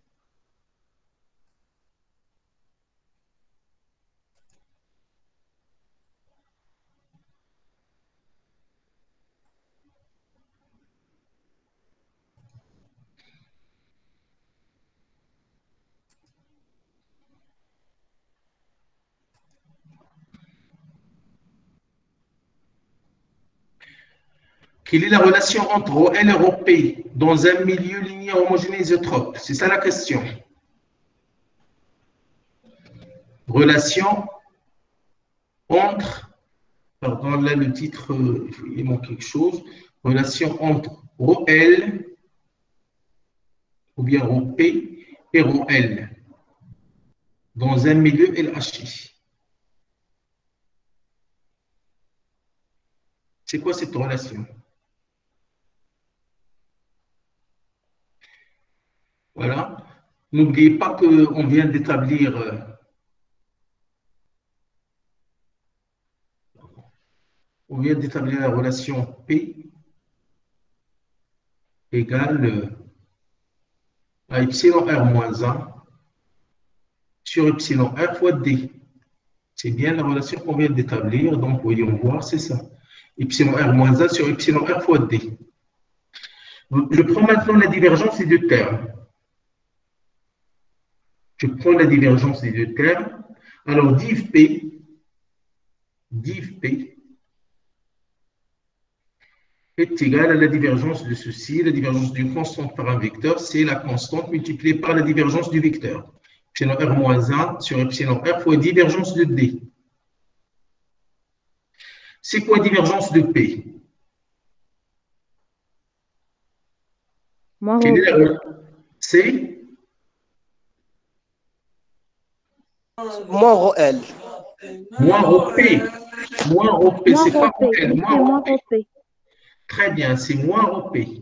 [SPEAKER 1] Quelle est la relation entre ρL et ρP dans un milieu linéaire homogène isotrope? C'est ça la question. Relation entre, pardon, là le titre, il manque quelque chose. Relation entre ρL ou bien ρP et ρL dans un milieu LHI. C'est quoi cette relation? Voilà. N'oubliez pas qu'on vient d'établir la relation P égale à epsilon R moins 1 sur epsilon R fois D. C'est bien la relation qu'on vient d'établir, donc voyons voir, c'est ça. Epsilon R moins 1 sur epsilon R fois D. Je prends maintenant la divergence des deux termes. Je prends la divergence des deux termes. Alors, div P, div P est égal à la divergence de ceci. La divergence d'une constante par un vecteur, c'est la constante multipliée par la divergence du vecteur. Epsilon R moins 1 sur epsilon R fois divergence de D. C'est quoi divergence de P?
[SPEAKER 2] Moins
[SPEAKER 1] Quelle est
[SPEAKER 2] rho
[SPEAKER 1] la... C'est
[SPEAKER 3] Moins rho L.
[SPEAKER 1] moins rho P. Moins rho P, c'est pas rho L.
[SPEAKER 2] ici,
[SPEAKER 1] Moins
[SPEAKER 2] moins
[SPEAKER 1] rho P.
[SPEAKER 2] rho P.
[SPEAKER 1] Très bien, c'est moins rho P.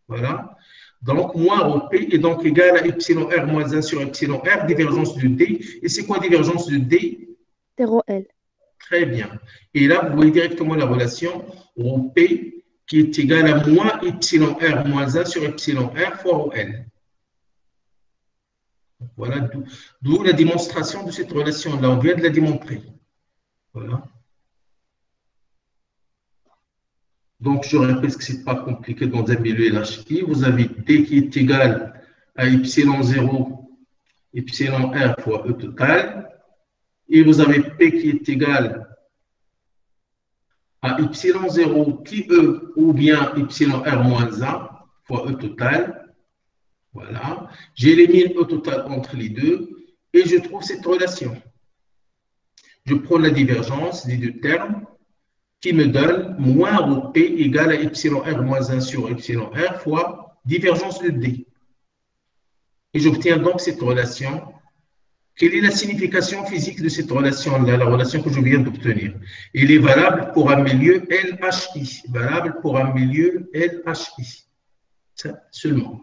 [SPEAKER 1] Voilà. Donc, moins rho P est donc égal à epsilon R moins 1 sur epsilon R, divergence de D. Et c'est quoi divergence de D?
[SPEAKER 2] C'est rho L.
[SPEAKER 1] Très bien. Et là, vous voyez directement la relation rho P qui est égale à moins epsilon R moins 1 sur epsilon R fois rho L. Voilà, d'où la démonstration de cette relation-là. On vient de la démontrer. Voilà. Donc, je répète que ce n'est pas compliqué dans un milieu LHI. Vous avez D qui est égal à epsilon 0, epsilon R fois E total. Et vous avez P qui est égal à epsilon 0 qui E ou bien epsilon R moins 1 fois E total. Voilà. J'élimine E total entre les deux et je trouve cette relation. Je prends la divergence des deux termes qui me donne moins rho P égale à epsilon R moins 1 sur epsilon R fois divergence de D. Et j'obtiens donc cette relation. Quelle est la signification physique de cette relation-là, la relation que je viens d'obtenir? Elle est valable pour un milieu LHI. Valable pour un milieu LHI. Ça seulement.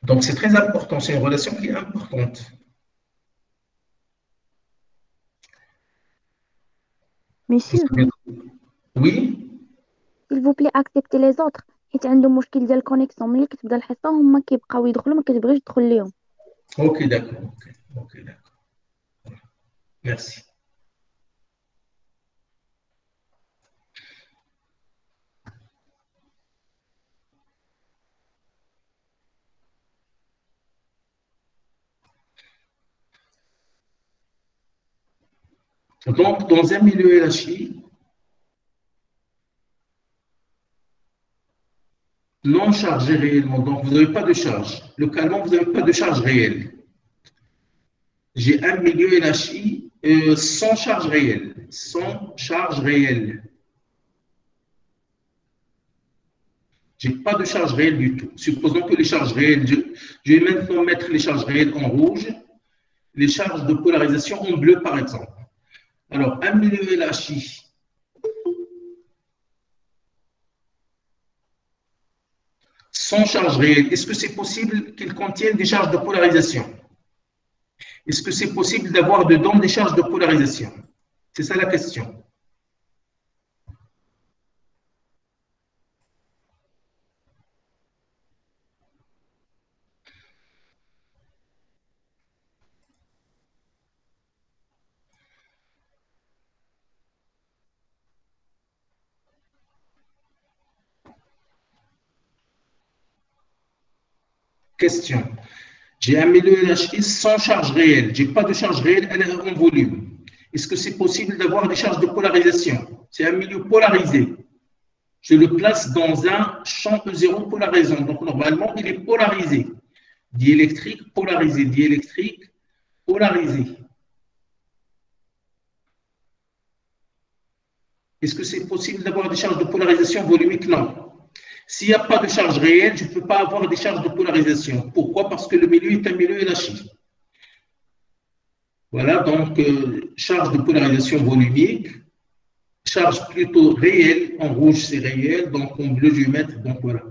[SPEAKER 1] Donc, c'est très important. C'est une relation qui est importante.
[SPEAKER 2] Monsieur,
[SPEAKER 1] Oui?
[SPEAKER 2] s'il vous plaît, acceptez les autres. حيت عندهم مشكل ديال الكونيكسيون ملي كتبدا الحصه هما كيبقاو يدخلوا ما كتبغيش تدخل ليهم.
[SPEAKER 1] Ok, d'accord. Ok, d'accord. Merci. Donc, dans un milieu LHI, non chargé réellement, donc vous n'avez pas de charge. Localement, vous n'avez pas de charge réelle. J'ai un milieu LHI sans charge réelle. Sans charge réelle. Je n'ai pas de charge réelle du tout. Supposons que les charges réelles, je vais maintenant mettre les charges réelles en rouge, les charges de polarisation en bleu, par exemple. Alors, un milieu LHI sans charge réelle, est-ce que c'est possible qu'il contienne des charges de polarisation? Est-ce que c'est possible d'avoir dedans des charges de polarisation? C'est ça la question. Question. J'ai un milieu LHI sans charge réelle. Je n'ai pas de charge réelle, elle est en volume. Est-ce que c'est possible d'avoir des charges de polarisation? C'est un milieu polarisé. Je le place dans un champ E0 polarisant. Donc, normalement, il est polarisé. Diélectrique, polarisé. Diélectrique, polarisé. Est-ce que c'est possible d'avoir des charges de polarisation volumique? Non. S'il n'y a pas de charge réelle, je ne peux pas avoir des charges de polarisation. Pourquoi? Parce que le milieu est un milieu LHI. Voilà, donc charge de polarisation volumique, charge plutôt réelle, en rouge c'est réel, donc en bleu je vais mettre, donc voilà.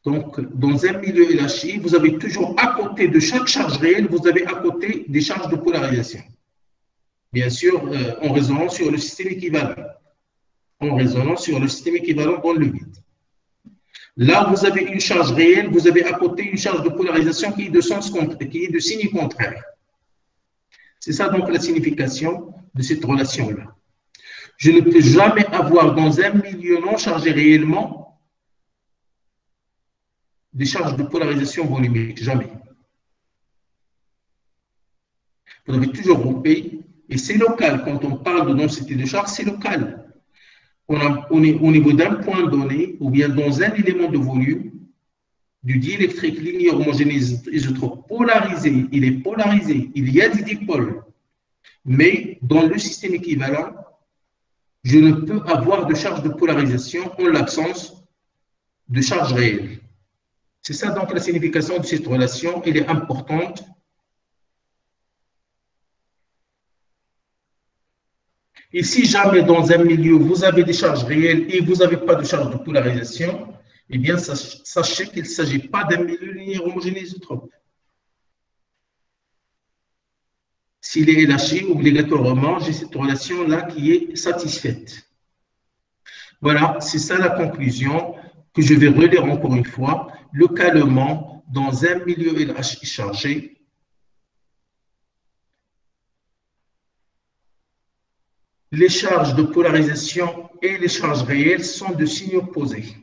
[SPEAKER 1] Donc dans un milieu LHI, vous avez toujours à côté de chaque charge réelle, vous avez à côté des charges de polarisation. Bien sûr, en résonant sur le système équivalent. En résonant sur le système équivalent dans le vide. Là, vous avez une charge réelle, vous avez à côté une charge de polarisation qui est de signe contraire. C'est ça donc la signification de cette relation-là. Je ne peux jamais avoir dans un milieu non chargé réellement des charges de polarisation volumique, jamais. Vous devez toujours grouper, et c'est local. Quand on parle de densité de charge, c'est local. On est au niveau d'un point donné, ou bien dans un élément de volume, du diélectrique linéaire homogène isotrope polarisé, il est polarisé, il y a des dipôles, mais dans le système équivalent, je ne peux avoir de charge de polarisation en l'absence de charge réelle. C'est ça donc la signification de cette relation, elle est importante. Et si jamais dans un milieu, vous avez des charges réelles et vous n'avez pas de charge de polarisation, eh bien, sachez qu'il ne s'agit pas d'un milieu linéaire homogène isotrope. S'il est lâché, obligatoirement, j'ai cette relation-là qui est satisfaite. Voilà, c'est ça la conclusion que je vais relire encore une fois. Localement, dans un milieu LHI chargé, les charges de polarisation et les charges réelles sont de signes opposés.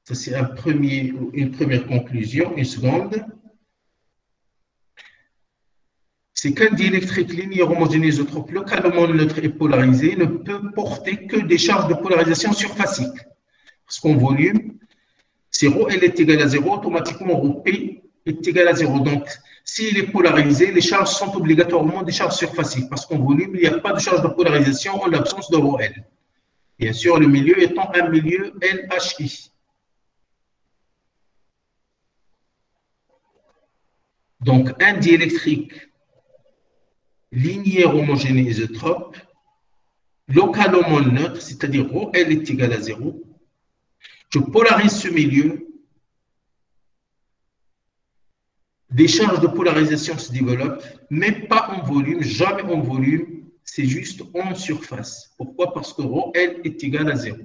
[SPEAKER 1] Ça, c'est une première conclusion. Une seconde, c'est qu'un diélectrique linéaire homogène isotrope localement neutre et polarisé ne peut porter que des charges de polarisation surfaciques. Parce qu'en volume, si ρL est égal à 0, automatiquement ρP est égal à 0. Donc, s'il est polarisé, les charges sont obligatoirement des charges surfaciques. Parce qu'en volume, il n'y a pas de charge de polarisation en l'absence de ρL. Bien sûr, le milieu étant un milieu LHI. Donc, un diélectrique linéaire homogène isotrope, localement neutre, c'est-à-dire ρL est égal à 0, je polarise ce milieu, des charges de polarisation se développent, mais pas en volume, jamais en volume, c'est juste en surface. Pourquoi? Parce que ρL est égal à 0.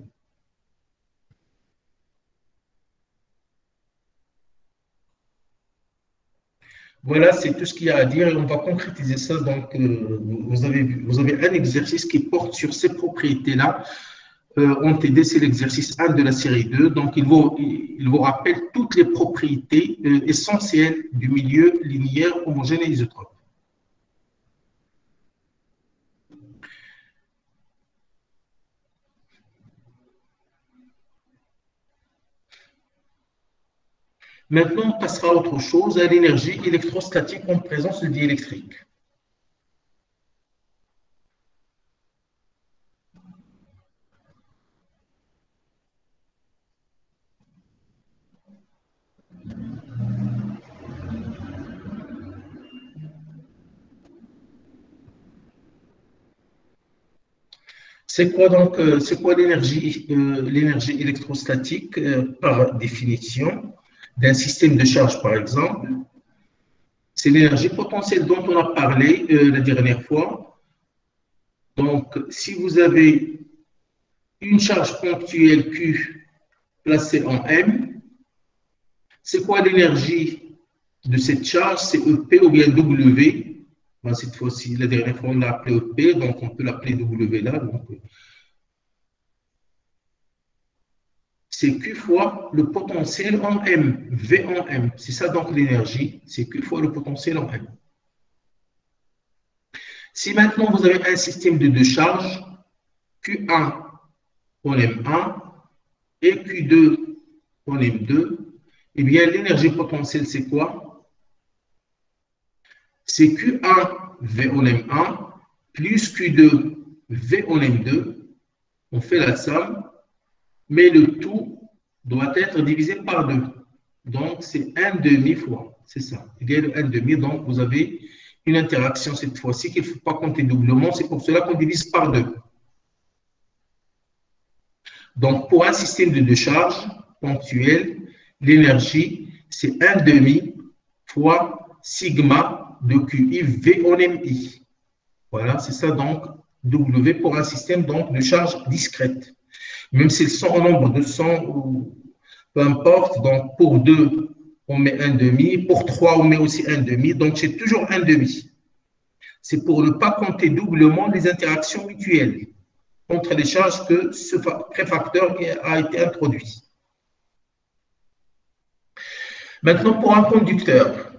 [SPEAKER 1] Voilà, c'est tout ce qu'il y a à dire et on va concrétiser ça. Donc, vous avez un exercice qui porte sur ces propriétés-là. En TD, c'est l'exercice 1 de la série 2. Donc, il vous rappelle toutes les propriétés essentielles du milieu linéaire homogène et isotrope. Maintenant, on passera à autre chose, à l'énergie électrostatique en présence de diélectrique. C'est quoi donc, c'est quoi l'énergie électrostatique par définition d'un système de charge, par exemple? C'est l'énergie potentielle dont on a parlé la dernière fois. Donc, si vous avez une charge ponctuelle Q placée en M, c'est quoi l'énergie de cette charge? C'est EP ou bien W. Ben, cette fois-ci, la dernière fois, on l'a appelé EP, donc on peut l'appeler W là. C'est Q fois le potentiel en M, V en M. C'est ça donc l'énergie, c'est Q fois le potentiel en M. Si maintenant vous avez un système de deux charges, Q1 en M1 et Q2 en M2, eh bien l'énergie potentielle c'est quoi? C'est Q1 V en M1 plus Q2 V en M2. On fait la somme, mais le tout doit être divisé par 2. Donc, c'est 1/2 fois. C'est ça. Il y a le 1/2. Donc, vous avez une interaction cette fois-ci qu'il ne faut pas compter doublement. C'est pour cela qu'on divise par 2. Donc, pour un système de deux charges ponctuelles, l'énergie, c'est 1/2 fois sigma de QI V en MI. Voilà, c'est ça donc W pour un système donc, de charge discrète. Même s'ils sont en nombre de 100 ou peu importe, donc pour 2, on met 1/2, pour 3, on met aussi 1/2, donc c'est toujours 1/2. C'est pour ne pas compter doublement les interactions mutuelles entre les charges que ce préfacteur a été introduit. Maintenant, pour un conducteur,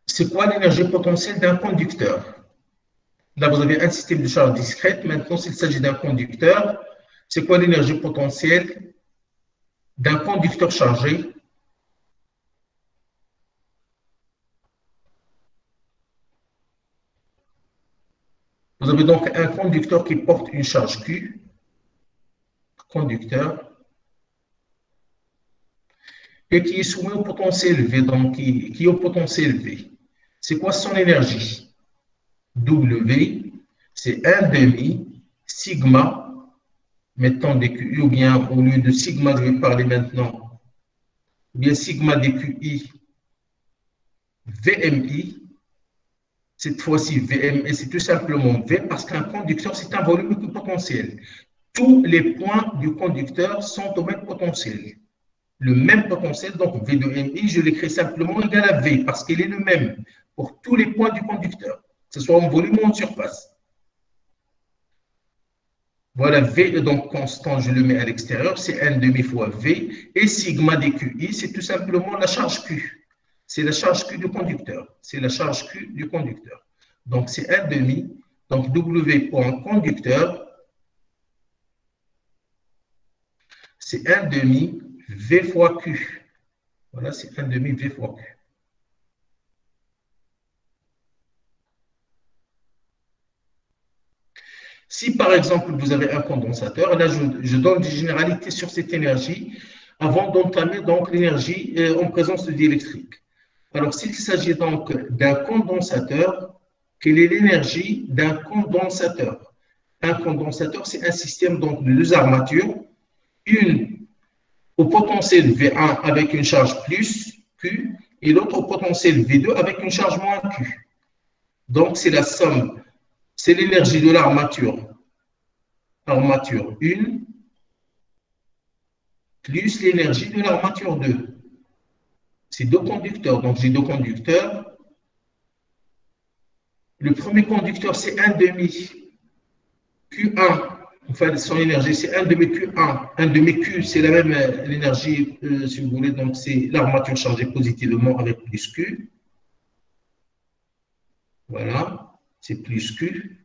[SPEAKER 1] c'est quoi l'énergie potentielle d'un conducteur? Là, vous avez un système de charge discrète. Maintenant, s'il s'agit d'un conducteur, c'est quoi l'énergie potentielle d'un conducteur chargé? Vous avez donc un conducteur qui porte une charge Q, conducteur, et qui est soumis au potentiel V, donc qui est au potentiel V. C'est quoi son énergie? W, c'est 1 demi sigma, mettons dQi, ou bien au lieu de sigma, je vais parler maintenant, ou bien sigma dQi, VMI. Cette fois-ci, VMI, c'est tout simplement V parce qu'un conducteur, c'est un volume équipotentiel. Tous les points du conducteur sont au même potentiel. Le même potentiel, donc V de MI, je l'écris simplement égal à V parce qu'il est le même pour tous les points du conducteur, que ce soit en volume ou en surface. Voilà, V est donc constant, je le mets à l'extérieur, c'est 1 demi fois V, et sigma dQi, c'est tout simplement la charge Q. C'est la charge Q du conducteur. C'est la charge Q du conducteur. Donc, c'est 1 demi, donc W pour un conducteur, c'est 1 demi V fois Q. Voilà, c'est 1 demi V fois Q. Si par exemple vous avez un condensateur, là je donne des généralités sur cette énergie avant d'entamer donc l'énergie en présence de diélectrique. Alors s'il s'agit donc d'un condensateur, quelle est l'énergie d'un condensateur? Un condensateur, c'est un système donc de deux armatures, une au potentiel V1 avec une charge plus Q et l'autre au potentiel V2 avec une charge moins Q. Donc c'est la somme, c'est l'énergie de l'armature armature 1 plus l'énergie de l'armature 2. C'est deux conducteurs. Donc, j'ai deux conducteurs. Le premier conducteur, c'est 1 demi Q1. Enfin, son énergie, c'est 1 demi Q1. 1 demi Q, c'est la même l'énergie, si vous voulez. Donc, c'est l'armature chargée positivement avec plus Q. Voilà, c'est plus Q.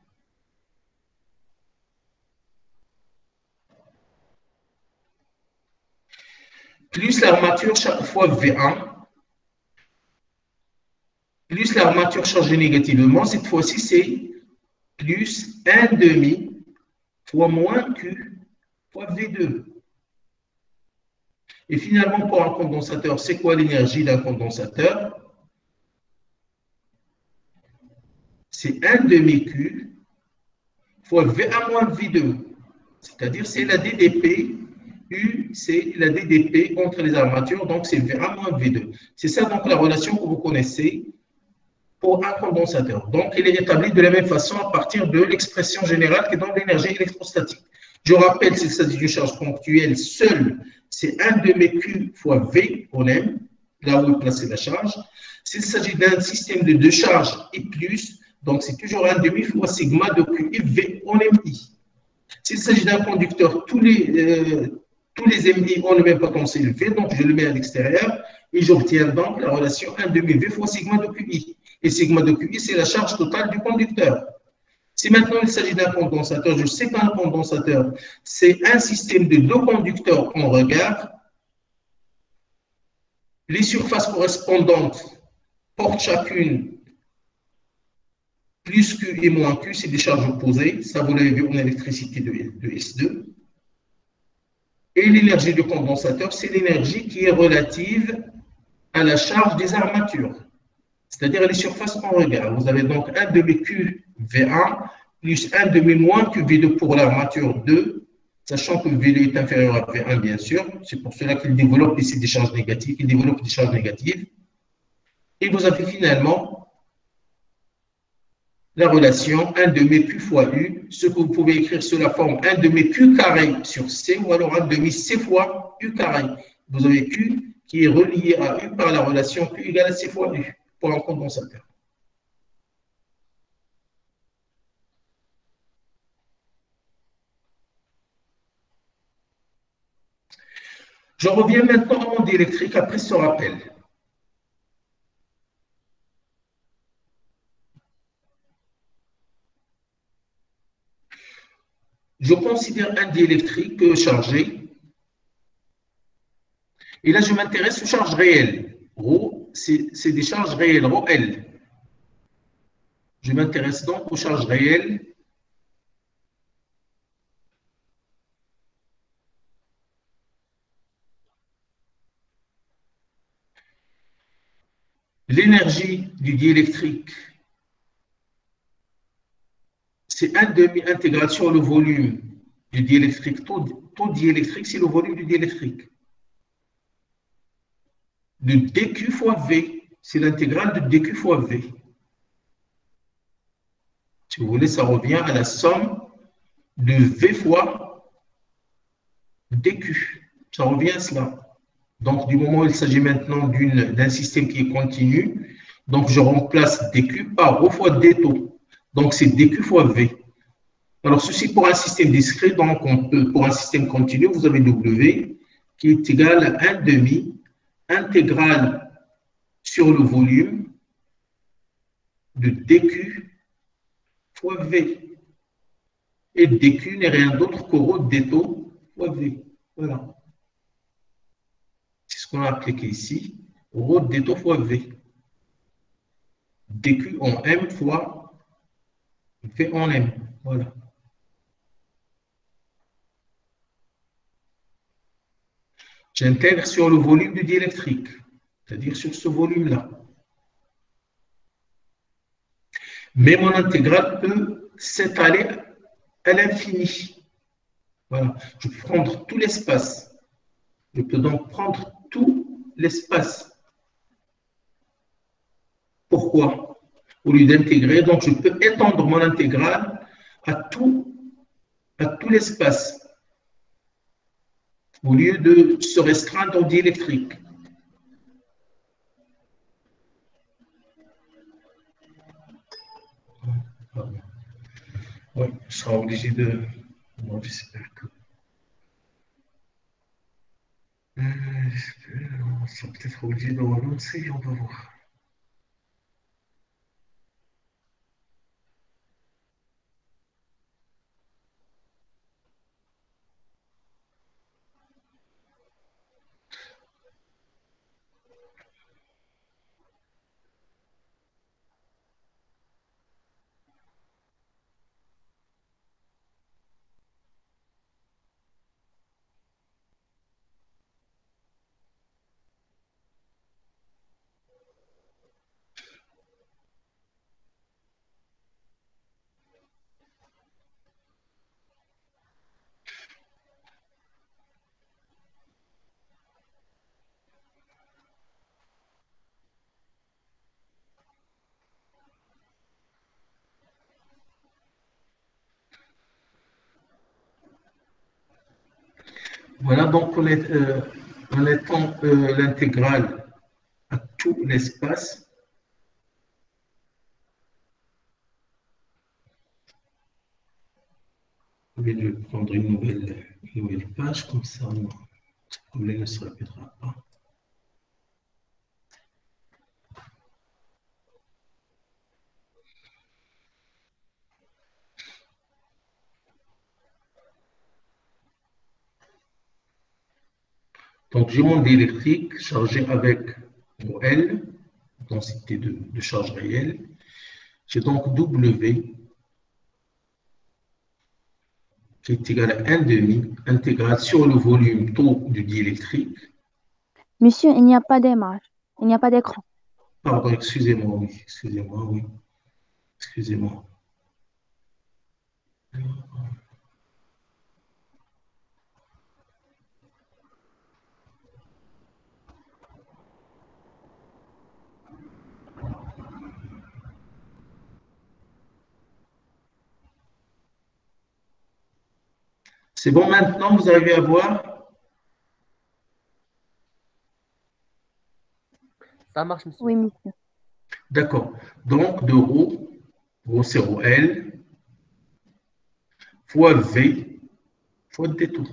[SPEAKER 1] Plus l'armature chaque fois V1. Plus l'armature chargée négativement. Cette fois-ci, c'est plus 1 demi fois moins Q fois V2. Et finalement, pour un condensateur, c'est quoi l'énergie d'un condensateur? C'est 1 demi Q fois V1 moins V2. C'est-à-dire, c'est la DDP. U, c'est la DDP entre les armatures, donc c'est V1 moins V2. C'est ça donc la relation que vous connaissez pour un condensateur. Donc, il est établi de la même façon à partir de l'expression générale qui donne l'énergie électrostatique. Je rappelle, s'il s'agit d'une charge ponctuelle seule, c'est 1 demi Q fois V, on aime, là où est placée la charge. S'il s'agit d'un système de deux charges I plus, donc c'est toujours 1 demi fois sigma de QI V, on aime I. S'il s'agit d'un conducteur, tous les MI ont le même potentiel V, donc je le mets à l'extérieur et j'obtiens donc la relation 1 demi V fois sigma de QI. Et sigma de QI, c'est la charge totale du conducteur. Si maintenant il s'agit d'un condensateur, je sais qu'un condensateur, c'est un système de deux conducteurs en regard. Les surfaces correspondantes portent chacune plus Q et moins Q, c'est des charges opposées. Ça, vous l'avez vu en électricité de S2. Et l'énergie du condensateur, c'est l'énergie qui est relative à la charge des armatures, c'est-à-dire les surfaces qu'on regarde. Vous avez donc 1 demi Q V1 plus 1 demi moins Q V2 pour l'armature 2, sachant que V2 est inférieur à V1, bien sûr. C'est pour cela qu'il développe ici des charges négatives. Il développe des charges négatives. Et vous avez finalement la relation 1 demi Q fois U, ce que vous pouvez écrire sous la forme 1 demi Q carré sur C ou alors 1 demi C fois U carré. Vous avez Q qui est relié à U par la relation Q égale à C fois U pour un condensateur. Je reviens maintenant au monde électrique après ce rappel. Je considère un diélectrique chargé. Et là, je m'intéresse aux charges réelles. Rho, c'est des charges réelles, Rho L. Je m'intéresse donc aux charges réelles. L'énergie du diélectrique, c'est 1/2 intégrale sur le volume du diélectrique. Taux diélectrique, c'est le volume du diélectrique. De dQ fois V, c'est l'intégrale de dQ fois V. Si vous voulez, ça revient à la somme de V fois dQ. Ça revient à cela. Donc, du moment où il s'agit maintenant d'un système qui est continu, donc je remplace dQ par Rho fois d taux. Donc, c'est dQ fois V. Alors, ceci pour un système discret, donc pour un système continu, vous avez W qui est égal à 1/2 intégrale sur le volume de dQ fois V. Et dQ n'est rien d'autre que Rho d taux fois V. Voilà. C'est ce qu'on a appliqué ici. Rho d taux fois V. dQ en M fois V en M. Voilà. J'intègre sur le volume du diélectrique, c'est-à-dire sur ce volume-là. Mais mon intégrale peut s'étaler à l'infini. Voilà. Je peux prendre tout l'espace. Je peux donc prendre tout l'espace. Pourquoi? Au lieu d'intégrer, donc je peux étendre mon intégrale à tout l'espace, au lieu de se restreindre au diélectrique. Oui, je serai obligé de... Bon, j'espère que... On sera peut-être obligé de relancer, on va voir. Voilà, donc en étant l'intégrale à tout l'espace, je vais prendre une nouvelle page, comme ça, ce problème ne se répétera pas. Donc, j'ai mon diélectrique chargé avec L, densité de charge réelle. J'ai donc W qui est égal à 1/2 intégrale sur le volume taux du diélectrique.
[SPEAKER 2] Monsieur, il n'y a pas d'image, il n'y a pas d'écran.
[SPEAKER 1] Pardon, excusez-moi, oui. Excusez-moi. C'est bon maintenant, vous arrivez à voir?
[SPEAKER 4] Ça marche, monsieur.
[SPEAKER 2] Oui, monsieur.
[SPEAKER 1] D'accord. Donc, de Rho c'est Rho L, fois V, fois d taux.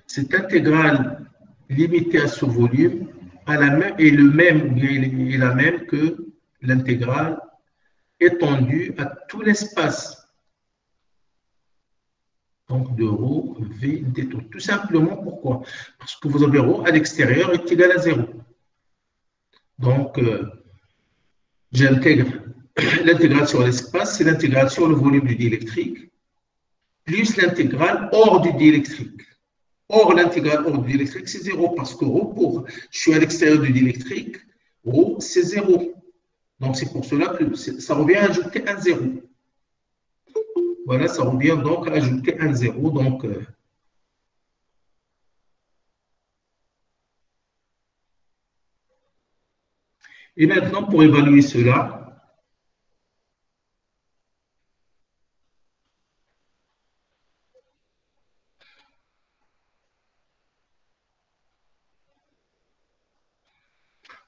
[SPEAKER 1] cette intégrale limitée à ce volume a la même, est le même, est la même que l'intégrale étendue à tout l'espace. Donc, de ρ, v, d tout. Tout simplement, pourquoi? Parce que vous avez ρ à l'extérieur est égal à 0. Donc, j'intègre l'intégrale sur l'espace, c'est l'intégrale sur le volume du diélectrique, plus l'intégrale hors du diélectrique. Or, l'intégrale hors du diélectrique, c'est 0, parce que ρ, je suis à l'extérieur du diélectrique, ρ, c'est 0. Donc, c'est pour cela que ça revient à ajouter un 0. Voilà, ça revient donc à ajouter un 0. Donc, et maintenant, pour évaluer cela,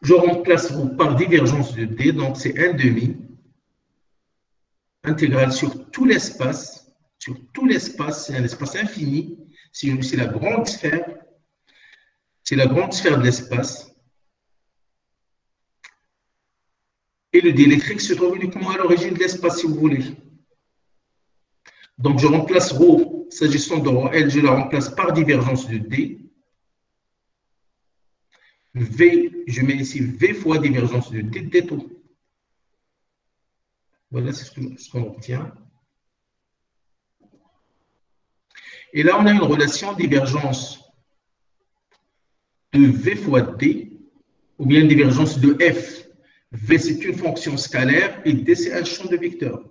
[SPEAKER 1] je remplace ρ par divergence de D, donc c'est 1/2, intégrale sur tout l'espace. Sur tout l'espace, c'est un espace infini. C'est la grande sphère. C'est la grande sphère de l'espace. Et le diélectrique se trouve uniquement à l'origine de l'espace, si vous voulez. Donc, je remplace ρ, s'agissant de ρ, je la remplace par divergence de D. V, je mets ici V fois divergence de D, d tout. Voilà, c'est ce qu'on obtient. Et là, on a une relation divergence de V fois D, ou bien divergence de F. V, c'est une fonction scalaire et D, c'est un champ de vecteurs.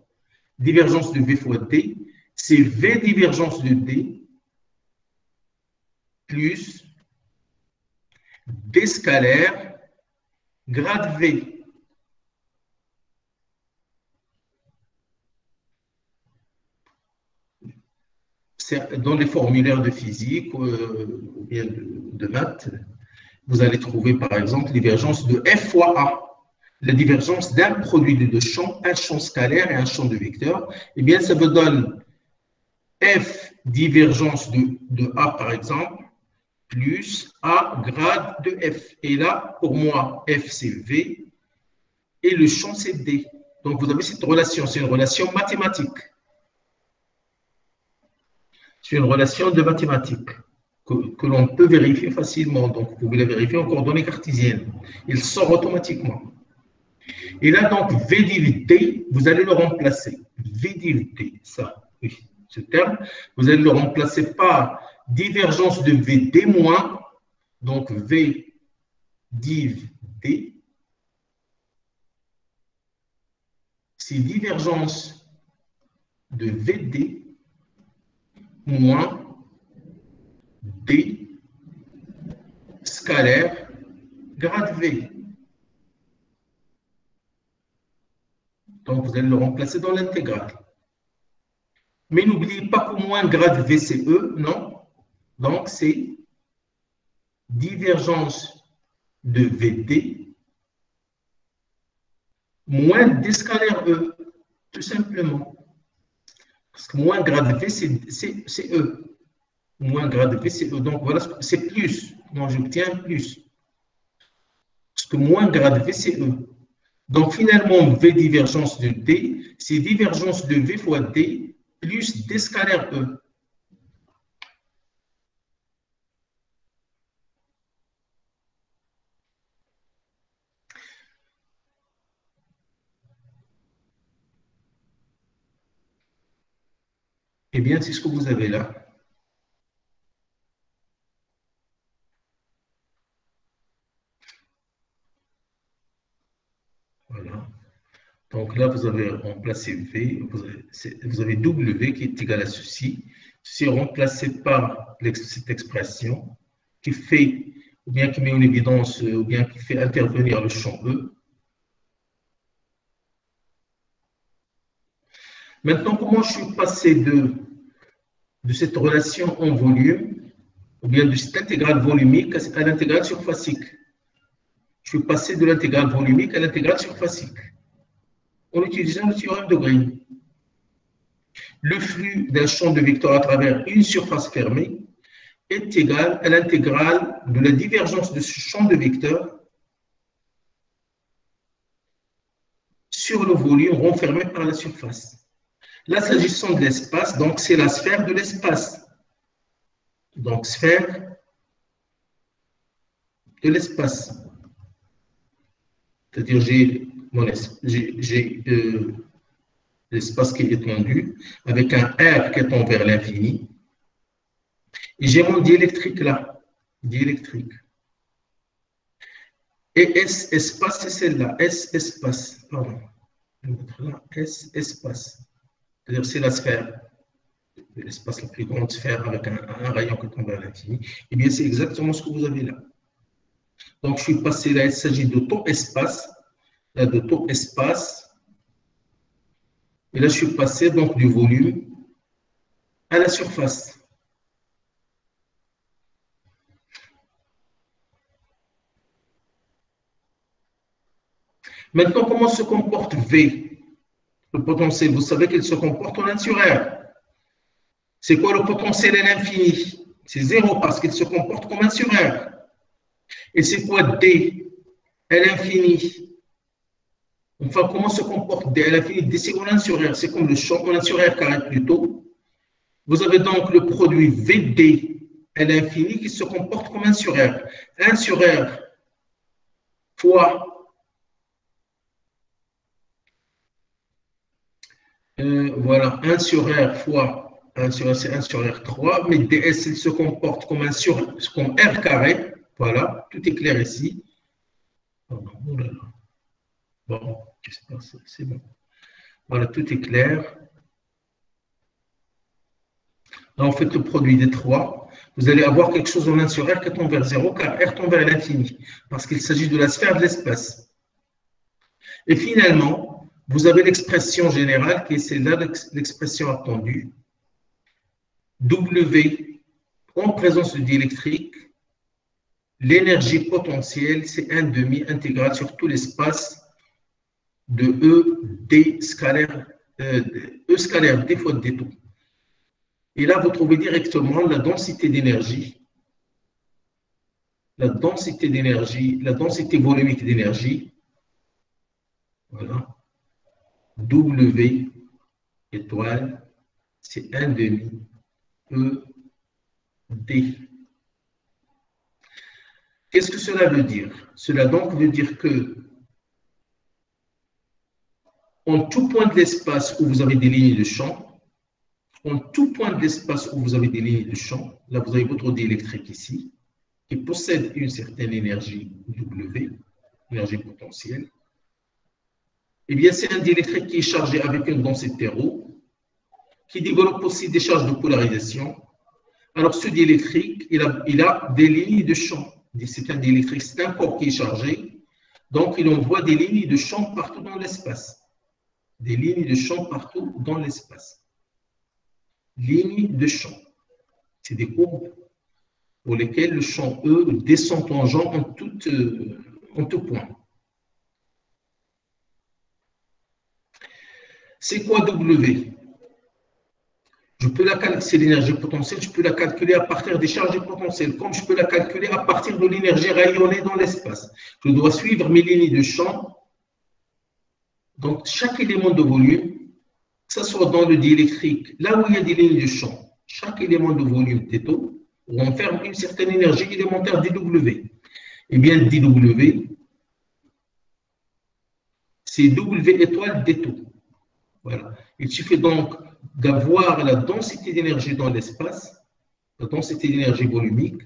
[SPEAKER 1] Divergence de V fois D, c'est V divergence de D plus D scalaire grade V. Dans les formulaires de physique ou bien de maths, vous allez trouver par exemple divergence de F fois A. La divergence d'un produit de deux champs, un champ scalaire et un champ de vecteurs, eh bien ça vous donne F divergence de A par exemple, plus A grade de F. Et là, pour moi, F c'est V et le champ c'est D. Donc vous avez cette relation, c'est une relation mathématique. C'est une relation de mathématiques que l'on peut vérifier facilement. Donc, vous pouvez la vérifier en coordonnées cartésiennes. Il sort automatiquement. Et là, donc, V div D, vous allez le remplacer. V div D, ça, oui, ce terme, vous allez le remplacer par divergence de V D moins, donc V div D, c'est divergence de VD moins D scalaire grade V. Donc, vous allez le remplacer dans l'intégrale. Mais n'oubliez pas qu'au moins grade V, c'est E, non? Donc, c'est divergence de VD moins D scalaire E, tout simplement. Parce que moins grade V, c'est E. Moins grade V, c'est E. Donc, voilà, c'est plus. Donc, j'obtiens plus. Parce que moins grade V, c'est E. Donc, finalement, V divergence de D, c'est divergence de V fois D plus D scalaire E. Eh bien, c'est ce que vous avez là. Voilà. Donc là, vous avez remplacé V, vous avez W qui est égal à ceci. Ceci est remplacé par cette expression qui fait, ou bien qui met en évidence, ou bien qui fait intervenir le champ E. Maintenant, comment je suis passé de cette relation en volume, ou bien de cette intégrale volumique à l'intégrale surfacique? Je suis passé de l'intégrale volumique à l'intégrale surfacique en utilisant le théorème de Green. Le flux d'un champ de vecteurs à travers une surface fermée est égal à l'intégrale de la divergence de ce champ de vecteurs sur le volume renfermé par la surface. Là, s'agissant de l'espace, donc c'est la sphère de l'espace. Donc, sphère de l'espace. C'est-à-dire, j'ai l'espace qui est étendu avec un R qui tend vers l'infini. Et j'ai mon diélectrique là, diélectrique. Et S espace, c'est celle-là, S espace, pardon. Je vais mettre là, S espace. C'est-à-dire, c'est la sphère, l'espace, la plus grande sphère avec un rayon qui tend vers l'infini. Eh bien, c'est exactement ce que vous avez là. Donc, je suis passé là, il s'agit de taux espace, là, de taux espace. Et là, je suis passé donc du volume à la surface. Maintenant, comment se comporte V? Le potentiel, vous savez qu'il se comporte en 1 sur R. C'est quoi le potentiel à l'infini? C'est 0 parce qu'il se comporte comme 1 sur R. Et c'est quoi D à l'infini? Enfin, comment se comporte D à l'infini? D, c'est en 1 sur R. C'est comme le champ en 1 sur R carré plutôt. Vous avez donc le produit VD à l'infini qui se comporte comme 1 sur R. 1 sur R fois voilà, 1 sur R fois 1 sur R, c'est 1 sur R3, mais DS, il se comporte comme R carré. Voilà, tout est clair ici. Oh là là. Bon, qu'est-ce qui se passe? C'est bon. Voilà, tout est clair. Là, on fait le produit des 3. Vous allez avoir quelque chose en 1 sur R qui tend vers 0, car R tend vers l'infini, parce qu'il s'agit de la sphère de l'espace. Et finalement, vous avez l'expression générale qui est celle-là, l'expression attendue. W, en présence de diélectrique, l'énergie potentielle, c'est 1/2 intégrale sur tout l'espace de E, D scalaire, E scalaire, D fois D tout. Et là, vous trouvez directement la densité d'énergie, la densité volumique d'énergie. Voilà. W étoile, c'est 1/2 E D. Qu'est-ce que cela veut dire? Cela donc veut dire que en tout point de l'espace où vous avez des lignes de champ, en tout point de l'espace où vous avez des lignes de champ, là vous avez votre diélectrique ici, qui possède une certaine énergie W, énergie potentielle. Eh bien, c'est un diélectrique qui est chargé avec une densité ρ, qui développe aussi des charges de polarisation. Alors, ce diélectrique, il a des lignes de champ. C'est un diélectrique, c'est un corps qui est chargé. Donc, il envoie des lignes de champ partout dans l'espace. Des lignes de champ partout dans l'espace. Lignes de champ. C'est des courbes pour lesquelles le champ E descend tangent en tout point. C'est quoi W? Je peux la calculer, c'est l'énergie potentielle, je peux la calculer à partir des charges potentielles, comme je peux la calculer à partir de l'énergie rayonnée dans l'espace. Je dois suivre mes lignes de champ. Donc, chaque élément de volume, que ce soit dans le diélectrique, là où il y a des lignes de champ, chaque élément de volume θ renferme une certaine énergie élémentaire dW. Eh bien, dW, c'est W étoile dτ. Voilà. Il suffit donc d'avoir la densité d'énergie dans l'espace, la densité d'énergie volumique,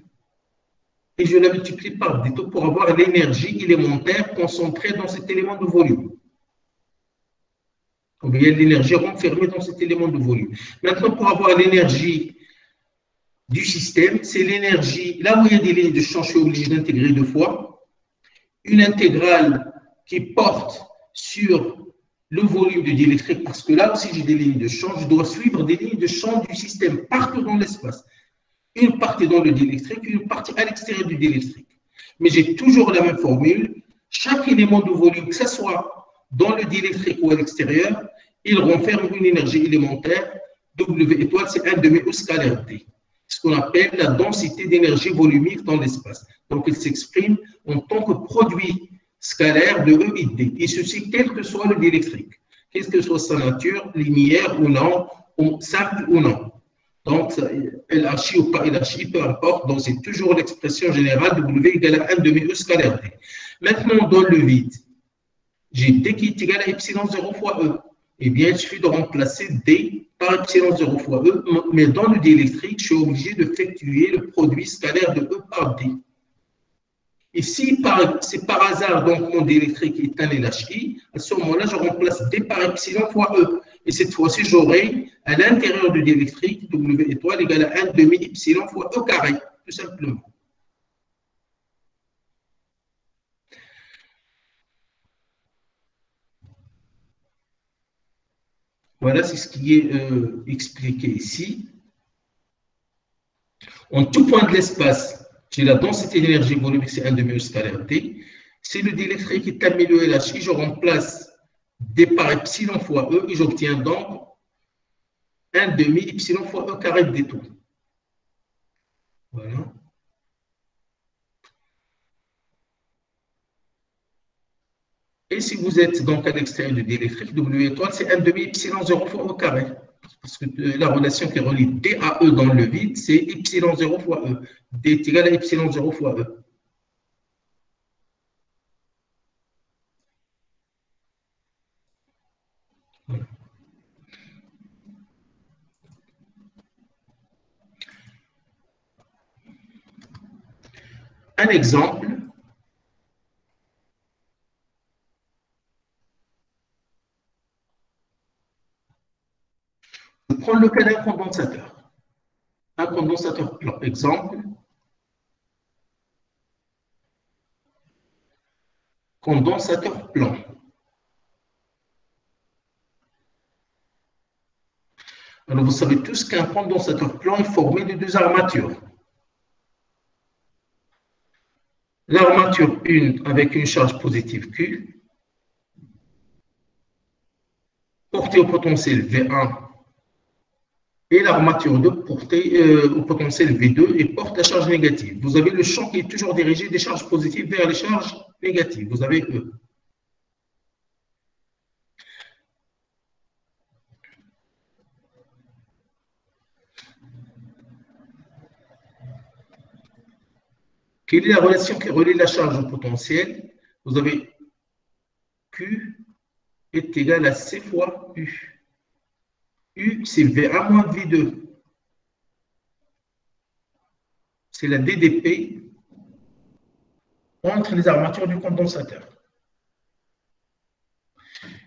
[SPEAKER 1] et je la multiplie par dτ pour avoir l'énergie élémentaire concentrée dans cet élément de volume. Ou bien l'énergie renfermée dans cet élément de volume. Maintenant, pour avoir l'énergie du système, c'est l'énergie, là où il y a des lignes de champ, je suis obligé d'intégrer 2 fois, une intégrale qui porte sur le volume de diélectrique, parce que là aussi j'ai des lignes de champ, je dois suivre des lignes de champ du système partout dans l'espace. Une partie dans le diélectrique, une partie à l'extérieur du diélectrique. Mais j'ai toujours la même formule, chaque élément de volume, que ce soit dans le diélectrique ou à l'extérieur, il renferme une énergie élémentaire, W étoile, c'est 1/2 E scalaire D. ce qu'on appelle la densité d'énergie volumique dans l'espace. Donc, il s'exprime en tant que produit scalaire de E et D. Et ceci, quel que soit le diélectrique, quelle que soit sa nature, linéaire ou non, ou simple ou non. Donc, LHI ou pas LHI, peu importe, donc c'est toujours l'expression générale W égale à 1 demi E scalaire D. Maintenant, dans le vide, j'ai D qui est égal à epsilon 0 fois E. Eh bien, il suffit de remplacer D par epsilon 0 fois E, mais dans le diélectrique, je suis obligé d'effectuer le produit scalaire de E par D. Et si c'est par hasard, donc mon diélectrique est un LHI, à ce moment-là, je remplace D par epsilon fois E. Et cette fois-ci, j'aurai à l'intérieur du diélectrique W étoile égale à 1 demi epsilon fois E carré, tout simplement. Voilà, c'est ce qui est expliqué ici. En tout point de l'espace, j'ai la densité d'énergie volumique, c'est 1 demi E scalaire T. Si le diélectrique est un milieu LHI, je remplace D par epsilon fois E et j'obtiens donc 1 demi epsilon fois E carré de D tout. Voilà. Et si vous êtes donc à l'extérieur du diélectrique, W étoile, c'est 1 demi epsilon 0 fois E carré. Parce que la relation qui relie D à E dans le vide, c'est epsilon 0 fois E. D est égal à epsilon 0 fois E. Voilà. Un exemple. Je prends le cas d'un condensateur. Un condensateur plan. Exemple. Condensateur plan. Alors, vous savez tous qu'un condensateur plan est formé de deux armatures. L'armature 1 avec une charge positive Q, portée au potentiel V1, et l'armature 2 portée au potentiel V2 et porte la charge négative. Vous avez le champ qui est toujours dirigé des charges positives vers les charges négatives. Vous avez E. Quelle est la relation qui relie la charge au potentiel? Vous avez Q est égal à C fois U. U, c'est V1 moins V2. C'est la DDP entre les armatures du condensateur.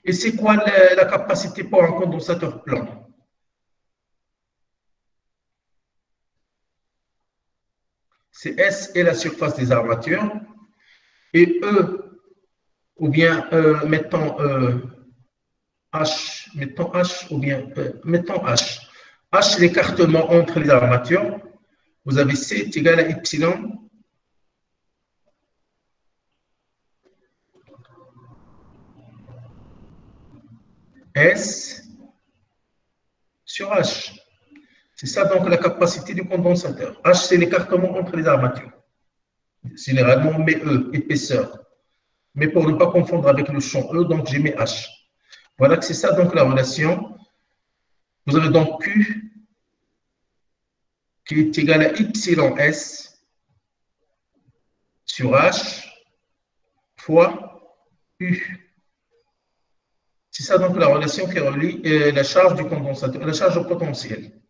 [SPEAKER 1] Et c'est quoi la capacité pour un condensateur plan? C'est S est la surface des armatures et E, ou bien mettons H, mettons H, ou bien mettons H. H, l'écartement entre les armatures. Vous avez C est égal à epsilon S sur H. C'est ça donc la capacité du condensateur. H, c'est l'écartement entre les armatures. Généralement, on met E, épaisseur. Mais pour ne pas confondre avec le champ E, donc j'ai mis H. Voilà que c'est ça donc la relation. Vous avez donc Q qui est égal à epsilon S sur H fois U. C'est ça donc la relation qui relie la charge du condensateur, la charge au potentiel.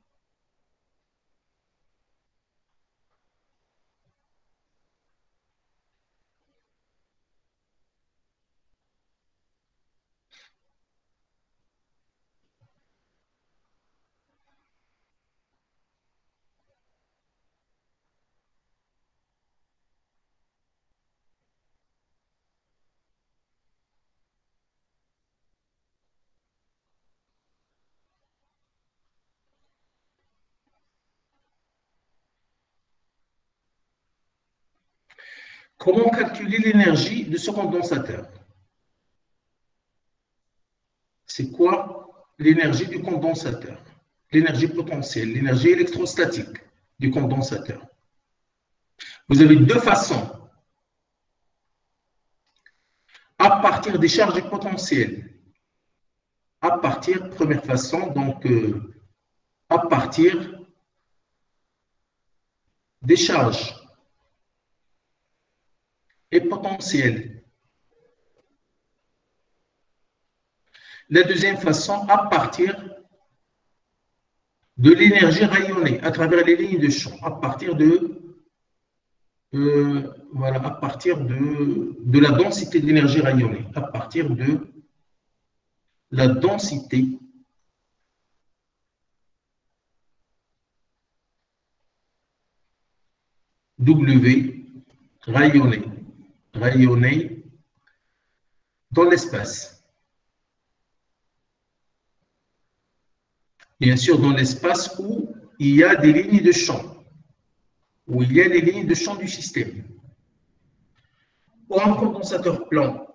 [SPEAKER 1] Comment calculer l'énergie de ce condensateur? C'est quoi l'énergie du condensateur? L'énergie potentielle, l'énergie électrostatique. du condensateur. Vous avez deux façons. À partir des charges potentielles. À partir, première façon, donc à partir des charges et potentielles. La deuxième façon, à partir de l'énergie rayonnée à travers les lignes de champ, à partir de voilà, à partir de la densité d'énergie rayonnée, à partir de la densité W rayonnée dans l'espace. Bien sûr, dans l'espace où il y a des lignes de champ, où il y a les lignes de champ du système. Pour un condensateur plan,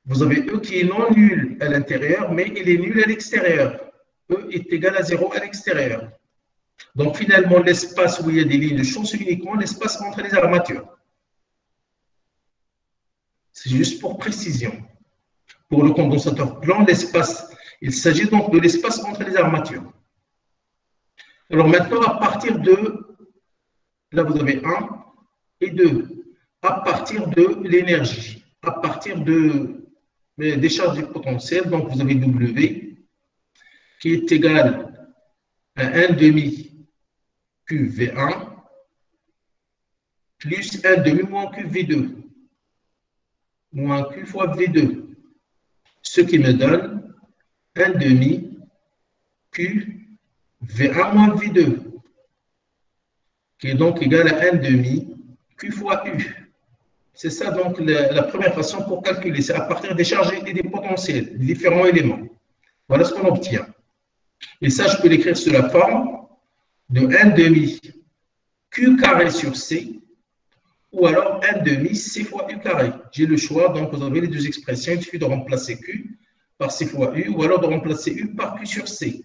[SPEAKER 1] vous avez E qui est non nul à l'intérieur, mais il est nul à l'extérieur. E est égal à 0 à l'extérieur. Donc finalement, l'espace où il y a des lignes de champ, c'est uniquement l'espace entre les armatures. C'est juste pour précision. Pour le condensateur plan, l'espace, il s'agit donc de l'espace entre les armatures. Alors maintenant, à partir de, là vous avez 1 et 2, à partir de l'énergie, à partir des charges potentielles, donc vous avez W qui est égal à 1 demi QV1 plus 1 demi moins QV2 moins Q fois V2, ce qui me donne 1 demi Q V1 moins V2, qui est donc égal à 1 demi Q fois U. C'est ça donc la première façon pour calculer, c'est à partir des charges et des potentiels, des différents éléments. Voilà ce qu'on obtient. Et ça, je peux l'écrire sous la forme de 1 demi Q carré sur C, ou alors 1 demi C fois U carré. J'ai le choix, donc vous avez les deux expressions, il suffit de remplacer Q par C fois U, ou alors de remplacer U par Q sur C.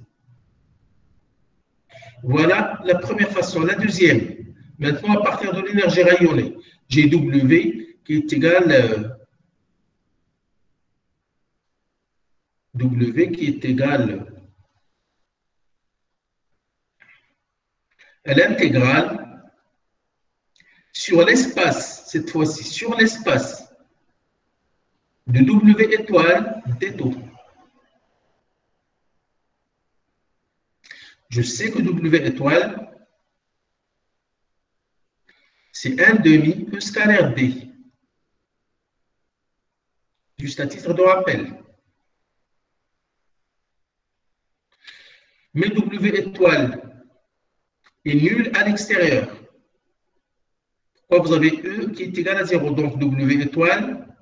[SPEAKER 1] Voilà la première façon. La deuxième, maintenant à partir de l'énergie rayonnée, j'ai W qui est égal W qui est égal à l'intégrale sur l'espace, cette fois-ci sur l'espace de W étoile d taux. Je sais que W étoile, c'est 1 demi E scalaire D. Juste à titre de rappel. Mais W étoile est nul à l'extérieur. Pourquoi vous avez E qui est égal à 0? Donc W étoile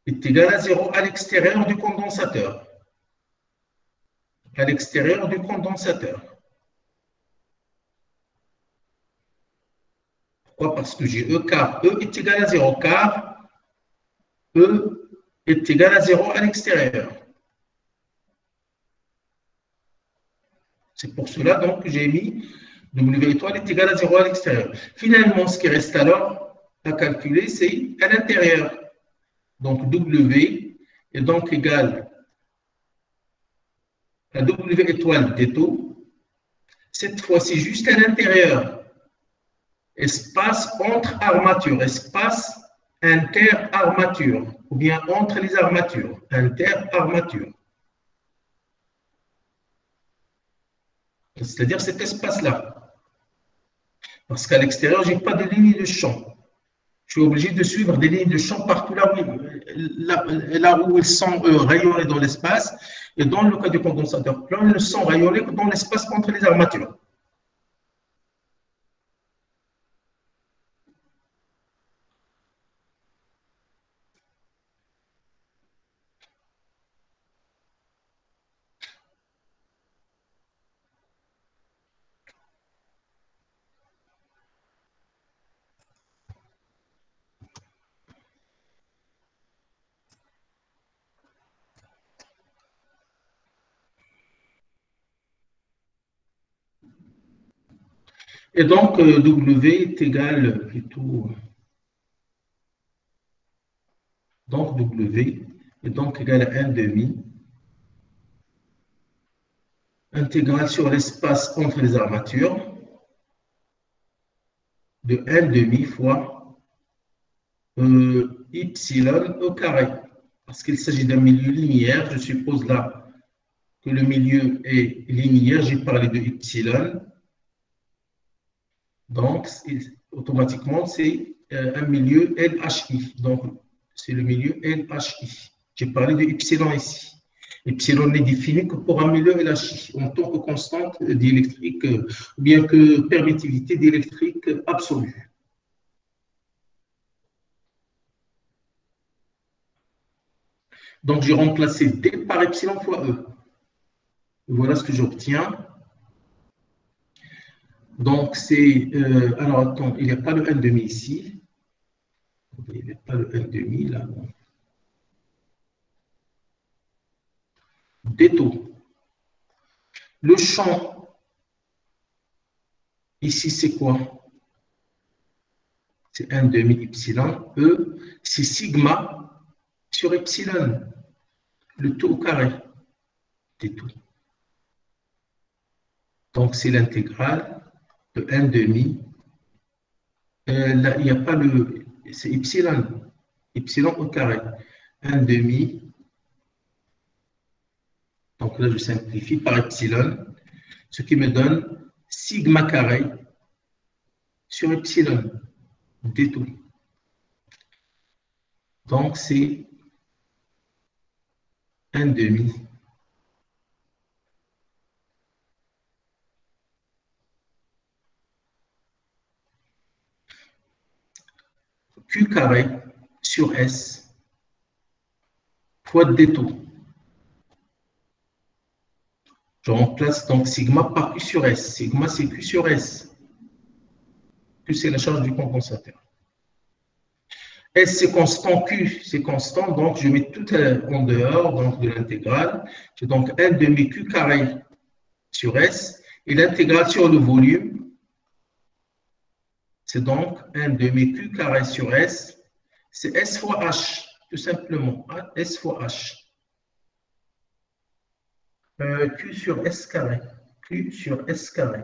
[SPEAKER 1] est égal à 0 à l'extérieur du condensateur. À l'extérieur du condensateur. Pourquoi? Parce que j'ai E car E est égal à 0, car E est égal à 0 à l'extérieur. C'est pour cela donc que j'ai mis W étoile est égal à 0 à l'extérieur. Finalement, ce qui reste alors à calculer, c'est à l'intérieur. Donc W est donc égal à W étoile d taux. Cette fois-ci, juste à l'intérieur. Espace entre armatures, espace inter-armature, ou bien entre les armatures, inter-armature. C'est-à-dire cet espace-là. Parce qu'à l'extérieur, je n'ai pas de ligne de champ. Je suis obligé de suivre des lignes de champ partout là où ils sont rayonnés dans l'espace. Et dans le cas du condensateur plan, ils ne sont rayonnés que dans l'espace entre les armatures. Et donc, W est égal plutôt. Donc, W est donc égal à 1 demi intégrale sur l'espace entre les armatures de 1 demi fois epsilon au carré. Parce qu'il s'agit d'un milieu linéaire, je suppose là que le milieu est linéaire, j'ai parlé de epsilon. Donc, automatiquement, c'est un milieu LHI. Donc, c'est le milieu LHI. J'ai parlé de epsilon ici. Epsilon n'est défini que pour un milieu LHI en tant que constante diélectrique, ou bien que permittivité diélectrique absolue. Donc, j'ai remplacé D par epsilon fois E. Voilà ce que j'obtiens. Donc, c'est. Alors, attends, il n'y a pas le 1,5 ici. Il n'y a pas le 1,5 là. D taux. Le champ, ici, c'est quoi? C'est 1,5 epsilon. E, c'est sigma sur epsilon. Le taux au carré des taux. Donc, c'est l'intégrale de 1,5. Là, il n'y a pas le. C'est epsilon. Epsilon au carré. 1,5. Donc là, je simplifie par epsilon, ce qui me donne sigma carré sur epsilon d tout. Donc, c'est 1,5. Q carré sur S fois d tout. Je remplace donc sigma par Q sur S. Sigma, c'est Q sur S. Q, c'est la charge du compensateur. S, c'est constant. Q, c'est constant. Donc, je mets tout en dehors donc, de l'intégrale. J'ai donc 1,5 Q carré sur S. Et l'intégrale sur le volume, c'est donc 1,5 Q carré sur S. C'est S fois H, tout simplement. S fois H. Q sur S carré. Q sur S carré.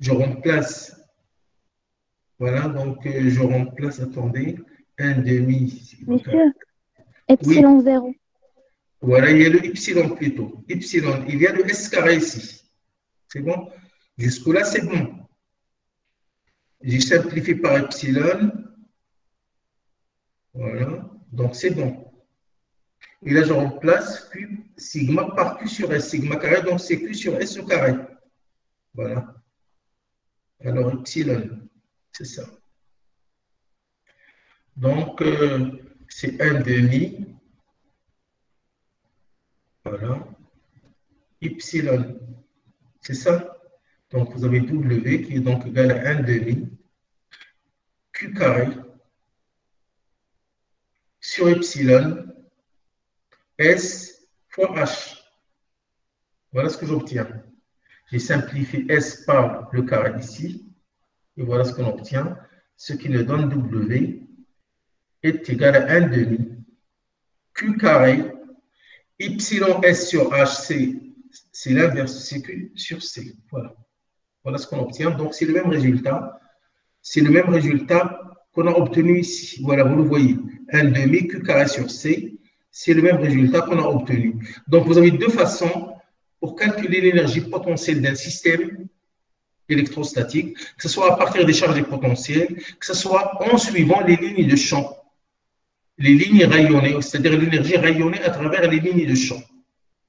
[SPEAKER 1] Je remplace. Voilà, donc je remplace, attendez, 1,5.
[SPEAKER 2] Monsieur, epsilon 0.
[SPEAKER 1] Voilà, il y a le epsilon plutôt. Epsilon, il y a le S carré ici. C'est bon? Jusque-là, c'est bon. J'ai simplifié par epsilon. Voilà, donc c'est bon. Et là, je remplace Q, sigma par Q sur S. Sigma carré, donc c'est Q sur S au carré. Voilà. Alors, epsilon, c'est ça. Donc, c'est 1,5. Voilà. Epsilon, c'est ça. Donc, vous avez W qui est donc égal à 1,5 Q carré sur epsilon S fois H. Voilà ce que j'obtiens. J'ai simplifié S par le carré ici. Et voilà ce qu'on obtient. Ce qui nous donne W est égal à 1,5 Q carré. Epsilon S sur H, c'est l'inverse, c'est Q sur C. Voilà. Voilà ce qu'on obtient. Donc, c'est le même résultat. C'est le même résultat qu'on a obtenu ici. Voilà, vous le voyez. 1,5 Q carré sur C. C'est le même résultat qu'on a obtenu. Donc, vous avez deux façons pour calculer l'énergie potentielle d'un système électrostatique, que ce soit à partir des charges potentielles, que ce soit en suivant les lignes de champ, les lignes rayonnées, c'est-à-dire l'énergie rayonnée à travers les lignes de champ.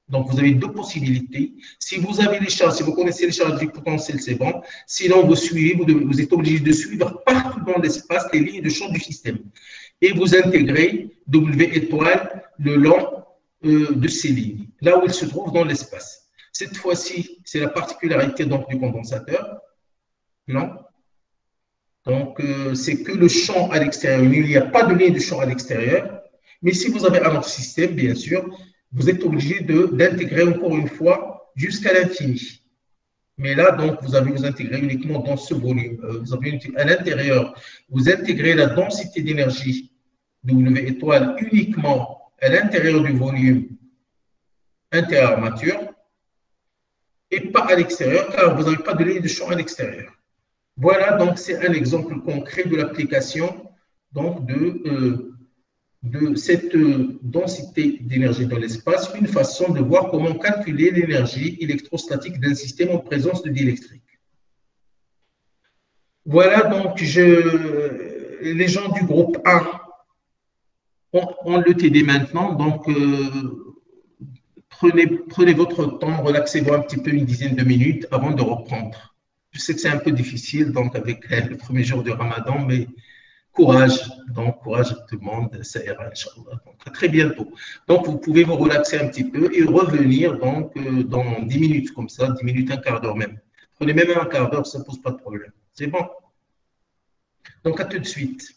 [SPEAKER 1] Donc, vous avez deux possibilités. Si vous avez les charges, si vous connaissez les charges du potentiel, c'est bon. Sinon, vous suivez, vous êtes obligé de suivre partout dans l'espace les lignes de champ du système. Et vous intégrez W étoile le long de ces lignes, là où elles se trouvent dans l'espace. Cette fois-ci, c'est la particularité donc, du condensateur. Non. Donc, c'est que le champ à l'extérieur. Il n'y a pas de ligne de champ à l'extérieur. Mais si vous avez un autre système, bien sûr, vous êtes obligé d'intégrer encore une fois jusqu'à l'infini. Mais là, donc, vous avez vous intégrer uniquement dans ce volume. Vous avez à l'intérieur, vous intégrez la densité d'énergie W étoile uniquement à l'intérieur du volume interarmature et pas à l'extérieur, car vous n'avez pas de ligne de champ à l'extérieur. Voilà, donc c'est un exemple concret de l'application donc de cette densité d'énergie dans l'espace, une façon de voir comment calculer l'énergie électrostatique d'un système en présence de diélectrique. Voilà, donc les gens du groupe 1 ont le TD maintenant, donc prenez votre temps, relaxez-vous un petit peu, une dizaine de minutes avant de reprendre. Je sais que c'est un peu difficile, donc avec le premier jour du Ramadan, mais courage, donc courage à tout le monde, ça ira, Inch'Allah. Donc, à très bientôt. Donc, vous pouvez vous relaxer un petit peu et revenir donc, dans 10 minutes, comme ça, 10 minutes, un quart d'heure même. Prenez même un quart d'heure, ça ne pose pas de problème. C'est bon. Donc, à tout de suite.